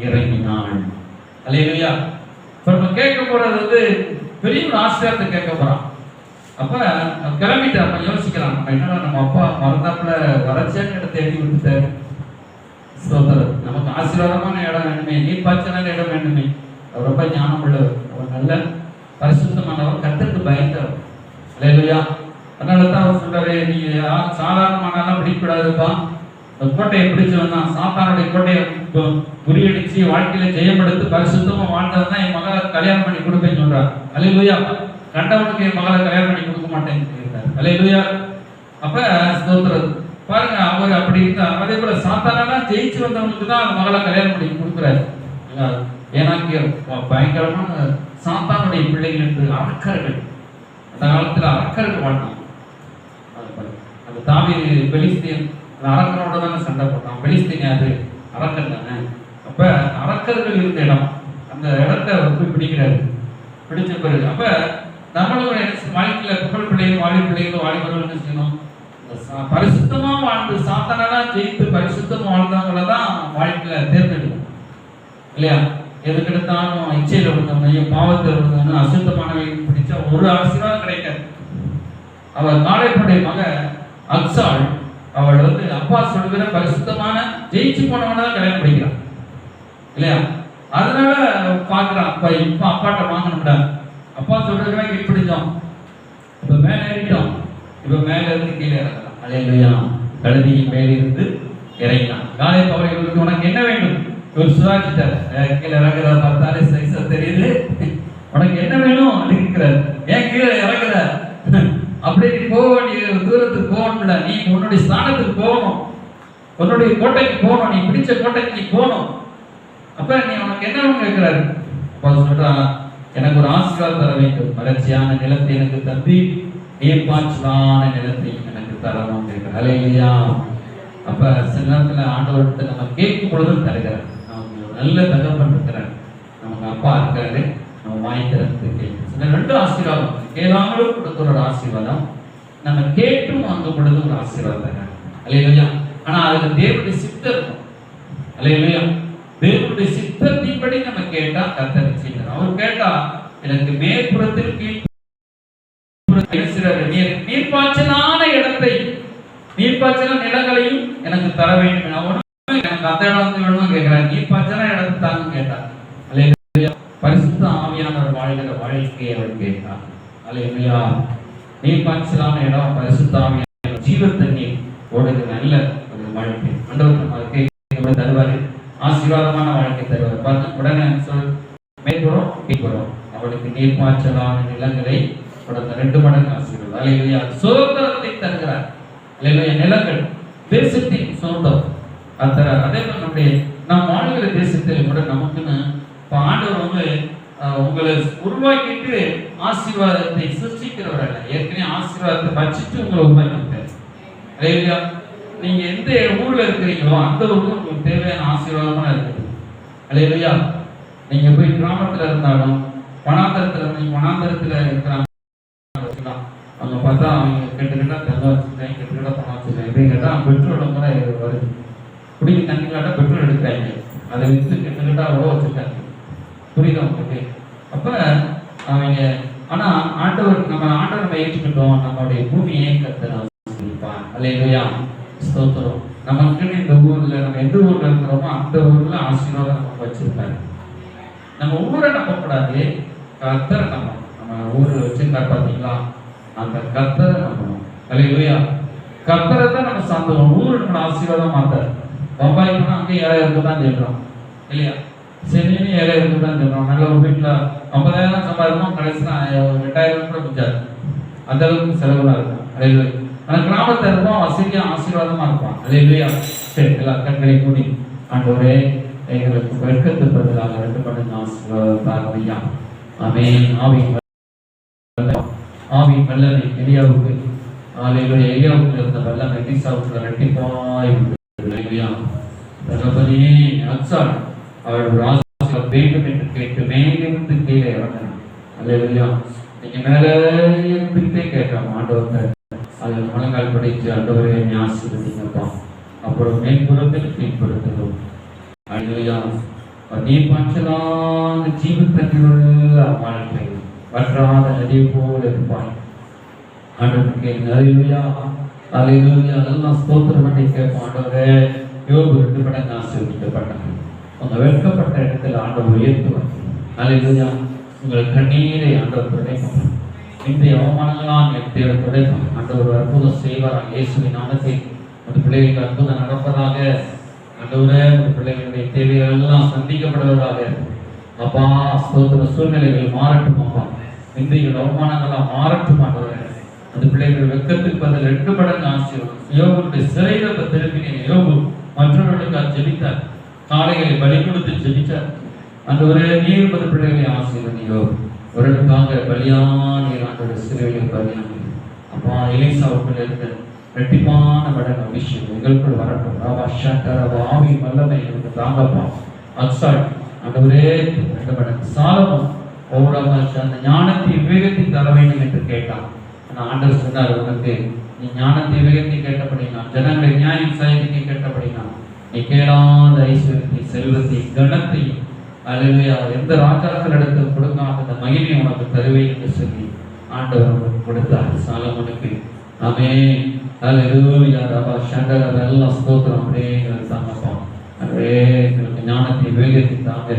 இறங்கினான். அல்லேலூயா. இப்ப நம்ம கேட்க போறது பெரிய ஒரு ஆசிரியத்தை கேட்க போறான். அப்ப கிளம்பிட்டு அப்ப யோசிக்கலாம், நம்ம என்னடா நம்ம அப்பா மறந்தாப்புல வறட்சியான இடத்தை எழுதி விட்டுட்டாரு. ஸ்தோத்திரம். நமக்கு ஆசீர்வாதமான இடம் வேணுமே, நீர் பாய்ச்சலான இடம் வேணுமே. அவர் ரொம்ப ஞானம் உள்ளவர், அவர் நல்ல பரிசுத்தமானவர், கர்த்தருக்கு பயந்தவர். அல்லேலூயா. அதனாலதான் அவர் சொல்றாரு, நீ சாதாரணமானாலும் பிடிக்கூடாதுப்பா, கோட்டையை பிடிச்சு வந்தான், சாத்தானுடைய கோட்டையை முறியடிச்சு வாழ்க்கையில ஜெயமெடுத்து பரிசுத்தமா வாழ்ந்தவன் தான் என் மகளை கல்யாணம் பண்ணி கொடுப்பேன்னு சொல்றார். அல்லேலூயா. கண்டவனுக்கு என் மகளை கல்யாணம் பண்ணி கொடுக்க மாட்டேன்னு சொல்லியிருக்காரு. அல்லேலூயா. அப்ப ஸ்தோத்திரம். பாருங்க, அவர் அப்படி இருந்தா. அதே போல சாத்தானா ஜெயிச்சு வந்தவனுக்கு தான் அந்த மகளை கல்யாணம் பண்ணி கொடுக்குறாரு. ஏன்னா பயங்கரமான சாத்தானுடைய பிள்ளைகள் என்று அரக்கர்கள், அந்த காலத்துல அரக்கர்கள் வாழ்ந்தாங்க. அந்த தாவீது பெலிஸ்தீன் அரக்கனோட தானே சண்டை போட்டான். பெலிஸ்தீன் யாரு? அரக்கன் தானே. அப்ப அரக்கர்கள் இருந்த இடம், அந்த இடத்தை போய் பிடிக்கிறாரு. பிடிச்ச பிறகு அப்ப நம்மளும் வாழ்க்கையில புகழ் பிள்ளைகள், வாழி பிள்ளைகள், வாலிபர்கள் என்ன செய்யணும்? பரிசுத்தமா வாழ்ந்து சாத்தானா ஜெயித்து பரிசுத்தமா வாழ்ந்தவங்களை தான் வாழ்க்கையில தேர்ந்தெடுக்கணும் இல்லையா? எதுக்கெடுத்தாலும் இச்சையில விழுந்தவனையும் பாவத்தை விழுந்தவனும் அசுத்தமானவை பிடிச்சா ஒரு ஆசீர்வாதம் கிடைக்காது. அவள் காளைப்படை மக அக்சாள், அவள் அப்பா சொல்கிற பரிசுத்தமான ஜெயிச்சு போனவன தான் கல்யாணம் படிக்கிறான் இல்லையா? அதனால பாக்குறான், இப்ப அப்பாட்ட வாங்கணும்டா, அப்பா சொல்றதுனா கீழ்பிடிச்சோம், இப்ப மேல ஏறிட்டோம், இப்ப மேல இருந்து கீழே இறங்கலாம். அல்லேலூயா. கழுதியின் மேல இருந்து இறங்கினான். காலை பவர்களுக்கு உனக்கு என்ன வேண்டும்? ஒரு சுதாச்சிட்டார், கீழே இறங்குற பார்த்தாலே சைஸா தெரியுது, உனக்கு என்ன வேணும் அப்படிங்கிறார். ஏன் கீழே இறங்குற? அப்படி நீ போக வேண்டிய தூரத்துக்கு போகணும்ல, நீ உன்னுடைய ஸ்தானத்துக்கு போகணும், உன்னுடைய கோட்டைக்கு போகணும், நீ பிடிச்ச கோட்டைக்கு நீ போகணும். அப்ப நீ உனக்கு என்ன கேட்கிறாரு? சொல்றான், எனக்கு ஒரு ஆசீர்வாதம் தர வேண்டும், வறட்சியான நிலத்தை எனக்கு தம்பி, நீர் பாய்ச்சலான நிலத்தை எனக்கு தரணும் கேட்கிறார். அல்லேலூயா. அப்ப சில நேரத்துல ஆண்டவர்கிட்ட நம்ம கேட்கும் பொழுதும் தருகிறார். நமக்கு நல்ல தகவல் இருக்கிறார், நமக்கு அப்பா இருக்காரு, நம்ம வாங்கிக்கிறதுக்கு இந்த ரெண்டு ஆசீர்வாதம், கேளாமலும் கொடுத்த ஒரு ஆசீர்வாதம், நம்ம கேட்டும் வாங்கும் பொழுது ஒரு ஆசீர்வாதம். அல்லேலூயா. ஆனா அதுக்கு தேவனுடைய சித்தம் இருக்கும். அல்லேலூயா. தேவனுடைய சித்தத்தின்படி நம்ம கேட்டா கர்த்தர் நிச்சயம். அவர் கேட்டா எனக்கு மேற்புறத்தில் நீர்ப்பாய்ச்சலான இடத்தை, நீர்ப்பாய்ச்சலான நிலங்களையும் எனக்கு தர வேண்டும். எனக்கு அந்த இடம் வேணும் கேட்கிறார், நீர்ப்பாய்ச்சலான இடத்தை தாங்க கேட்டார். அல்லேலூயா. பரிசுத்த ஆவியானவர் வாழ்கிற வாழ்க்கையை அவர் கேட்டார். அல்லேலூயா. நீர்ப்பாய்ச்சலான இடம், பரிசுத்த ஆவியான ஜீவ தண்ணீர் ஓடுகிற நல்ல ஒரு வாழ்க்கை ஆண்டவர் நமக்கு தருவாரு. ஆசீர்வாதமான வாழ்க்கை தருவார். பார்த்து உடனே சொல் மேற்புறம் கீழ்ப்புறம் அவளுக்கு நீர்ப்பாய்ச்சலான நிலங்களை கொடுத்த 2 மடங்கு ஆசீர்வாதம். அல்லேலூயா. சுதந்திரத்தை தருகிறார். அல்லேலூயா. நிலங்கள் தேசத்தின் சுதந்திரம் அத்தர. அதே மாதிரி நம்முடைய நாம் வாழ்கிற தேசத்தில் கூட நமக்குன்னு ஆண்டவர் உங்களை உருவாக்கிட்டு ஆசீர்வாதத்தை சிருஷ்டிக்கிறவர் அல்ல, ஏற்கனவே ஆசீர்வாதத்தை வச்சுட்டு உங்களை உருவாக்கிட்டார். அல்லேலூயா. நீங்க எந்த ஊர்ல இருக்கிறீங்களோ அந்த ஊருக்கு உங்களுக்கு தேவையான ஆசீர்வாதமா இருக்குது. அல்லேலூயா. நீங்க போய் கிராமத்துல இருந்தாலும் வனாந்தரத்துல இருக்கிறாங்க, அவங்க பார்த்தா அவங்க கிட்டத்தட்ட தங்க வச்சுருக்காங்க, கிட்டத்தட்ட பணம் வச்சுருக்காங்க. எப்படின்னு கேட்டா பெட்ரோல் வருது, குடிக்க தண்ணி இல்லாட்டா பெட்ரோல் எடுக்கிறாங்க, அதை விற்று கிட்டத்தட்ட அவ்வளோ வச்சுருக்காங்க. புரியுதா உங்களுக்கு? அப்ப அவங்க ஆனா ஆண்டவர் நம்ம ஏற்றுக்கிட்டோம், நம்மளுடைய பூமியை கர்த்தர் ஆசீர்வதிப்பார். அல்லேலூயா. ஸ்தோத்திரம். நமக்குன்னு இந்த ஊர்ல நம்ம எந்த ஊர்ல இருக்கிறோமோ அந்த ஊர்ல ஆசீர்வாதம் நமக்கு வச்சிருக்காரு. நம்ம ஊரை நம்பக்கூடாது, கர்த்தரை நம்பணும். நம்ம ஊர்ல வச்சிருக்காரு பாத்தீங்களா, அந்த கர்த்தரை நம்பணும். அல்லேலூயா. கர்த்தரை தான் நம்ம சார்ந்தோம். ஊரு நம்ம ஆசீர்வாதம் மாத்தாரு. பம்பாய் போனா அங்கே 7000 தான் தேடுறோம் இல்லையா? சென்னையில 7000 தான் தேடுறோம். நல்ல ஒரு வீட்டுல 50,000 சம்பாதிப்போம், கடைசியில் 8,000 கூட முடியாது. அந்த அளவுக்கு செலவுலாம் இருக்கும். அல்லேலூயா. ஆனா கிராமத்தை இருப்போம், வசதியா ஆசீர்வாதமா இருப்பான். அல்லேலூயா. சரி, எல்லா கண்களை மூடி ஆண்டவரே எங்களுக்கு வெட்கத்துக்கு பதிலாக 2 மடங்கு ஆசீர்வாதம் ஐயா. ஆமென். ஆவியின் வல்லமை எலியாவுக்கு, அல்லேலூயா, எலியாவுக்கு இருந்த வல்லமை எலிசாவுக்கு இரட்டிப்பாய் உண்டு. அல்லேலூயா. தகப்பனே, அக்சாள் அவள் ஒரு ஆசீர்வாதம் வேண்டும் என்று கேட்டு மேலிருந்து கீழே இறங்கினான். அல்லேலூயா. நீங்க மேலே இருந்துட்டே கேட்கலாம் ஆண்டவர்கிட்ட, அதில் முழங்கால் படிச்சு ஆண்டவரே என்னை ஆசீர்வதிங்கப்பா. அப்புறம் மேற்புறத்தில் கீழ்படுத்தணும். அல்லேலூயா. நீர்ப்பாய்ச்சலான ஜீவ தண்ணீருள்ள வாழ்க்கை, வற்றாத நதி போல இருப்பாய். ஆண்டவருக்கு ஹல்லேலூயா ஹல்லேலூயா எல்லாம் ஸ்தோத்திரம் பண்ணி கேட்போம். ஆண்டவரே யோபு 2 மடங்கு ஆசீர்வதிக்கப்பட்டார். உங்க வெட்கப்பட்ட இடத்துல ஆண்டவர் உயர்த்துவார். ஹல்லேலூயா. உங்கள் கண்ணீரை ஆண்டவர் துடைப்பார். இன்றைய அவமானங்களாம் தேவன் துடைப்பார். ஆண்டவர் அற்புதம் செய்வார். இயேசுவின் நாமத்தில் அந்த பிள்ளைகளுக்கு அற்புதம் நடப்பதாக. ஆண்டவரே அந்த பிள்ளைகளுடைய தேவைகள் எல்லாம் சந்திக்கப்படுவதாக. அப்பா ஸ்தோத்திர சூழ்நிலைகள் மாறட்டும். அப்பா இன்றைய அவமானங்களாம் மாறட்டும். ஆண்டவரே அந்த பிள்ளைகள் வெட்கத்துக்கு பதில் 2 மடங்கு ஆசீர்வாதம். யோபுடைய சிறையில திருப்பினேன். யோபு மற்றவர்களுக்கு ஜெபித்தார். காளைகளை பலி கொடுத்து ஜெபித்தார். ஆண்டவரே நீர் அந்த பிள்ளைகளை ஆசீர்வதியோ. ஒருவருக்காக பலியான ஆண்டோட சிறையில பலியான அப்பா எலிசாவுக்குள்ள இருந்த ரெட்டிப்பான மடங்கு அபிஷேகம் எங்களுக்குள் வரட்டும். ராவா ஷட்டரவா ஆவி வல்லமை எங்களுக்கு தாங்கப்பா. அக்ஸாய் ஆண்டவரே 2 மடங்கு. சாலமோன் ஒவ்வொரு அந்த ஞானத்தை விவேகத்தை தர வேண்டும் என்று கேட்டான். ஆனால் ஆண்டவர் சொன்னார், உனக்கு நீ ஞானத்தை விவேகத்தை கேட்டபடினா, ஜனங்களை நியாயம் செய்திக்கு கேட்டபடினா, நீ கேளாத ஐஸ்வர்யத்தை செல்வத்தை கனத்தையும் அல்லேலூயா எந்த ராஜாக்களிடத்தில் கொடுக்காத அந்த மகிமை உனக்கு தருவேன் என்று சொல்லி ஆண்டவர் உனக்கு கொடுத்தார். சாலமோனுக்கு ஆமென் அல்லேலூயா. ரபா ஷண்டர எல்லாம் ஸ்தோத்திரம். அப்படியே தாங்கப்பா. அப்படியே எங்களுக்கு ஞானத்தை விவேகத்தை தாங்க.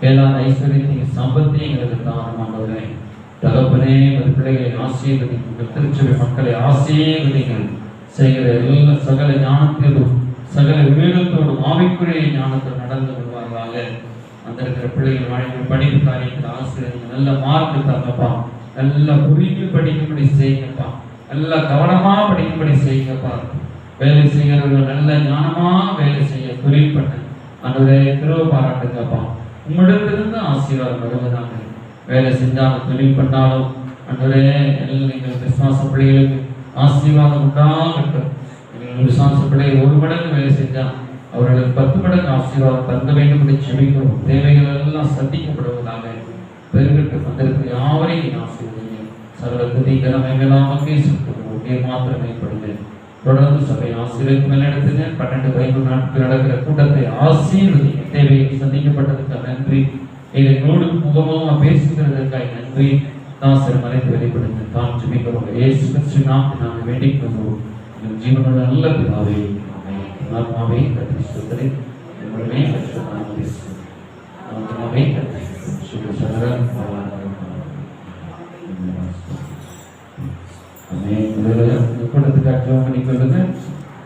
கேளாத ஐஸ்வர்யத்தையும் சம்பத்தையும் எங்களுக்கு தாங்க. ஆண்டவரே தகப்பனே ஒரு பிள்ளைகளை ஆசீர்வதிங்கள். திருச்சபை மக்களை ஆசீர்வதிங்கள். செய்கிற எல்லா சகல ஞானத்திலும் சகல விவேகத்தோடும் ஆவிக்குரிய ஞானத்தோடு நடந்து கொள்வார்களாக. அந்த இருக்கிற பிள்ளைகள் வாழ்க்கை படிப்பு காரியத்தில் ஆசிரியர்கள் நல்ல மார்க் தாங்கப்பா. நல்லா புரிந்து படிக்கும்படி செய்யுங்கப்பா. நல்லா கவனமா படிக்கும்படி செய்யுங்கப்பா. வேலை செய்கிறவர்கள் நல்ல ஞானமா வேலை செய்ய தொழில் பண்ண அன்றைய திருவ பாராட்டுங்கப்பா. உங்களிடத்திலிருந்து ஆசீர்வாதம் வருவதாக. வேலை செஞ்சாலும் தொழில் பண்ணாலும் அன்றைய எங்கள் விசுவாச பிள்ளைகளுக்கு ஆசீர்வாதம் உண்டாகட்டும். எங்கள் விசுவாச பிள்ளைகள் 1 மடங்கு வேலை செஞ்சால் அவர்களுக்கு 10 மடங்கு ஆசீர்வாதம் தங்க வேண்டும் என்று செபிக்கிறோம். தேவைகள் எல்லாம் சந்திக்கப்படுவதாக. பெருகிட்டு வந்திருக்கிற யாவரையும் ஆசீர்வதிங்க. சகல துதி கடமைகளாக சொல்லுவோம். மாத்திரம் மேம்படுங்க. தொடர்ந்து சபை ஆசீர்வதிக்கு மேல் எடுத்துங்க. 12 15 நாட்கள் நடக்கிற கூட்டத்தை ஆசீர்வதிங்க. தேவையை சந்திக்கப்பட்டதுக்கு நன்றி. இதனோடு முகமாக பேசுகிறதற்காக நன்றி. தாசர் மறைத்து வெளிப்படுங்க. தான் ஜெபிக்கிறோம். இயேசு கிறிஸ்துவின் நாமத்தில் நாங்கள் வேண்டிக் கொள்வோம். எங்கள் ஜீவனோட நல்ல பிதாவே ஆத்மாவே கர்த்தரை ஸ்தோத்திரி. உங்களுடைய பரிசுத்த நாமத்தில்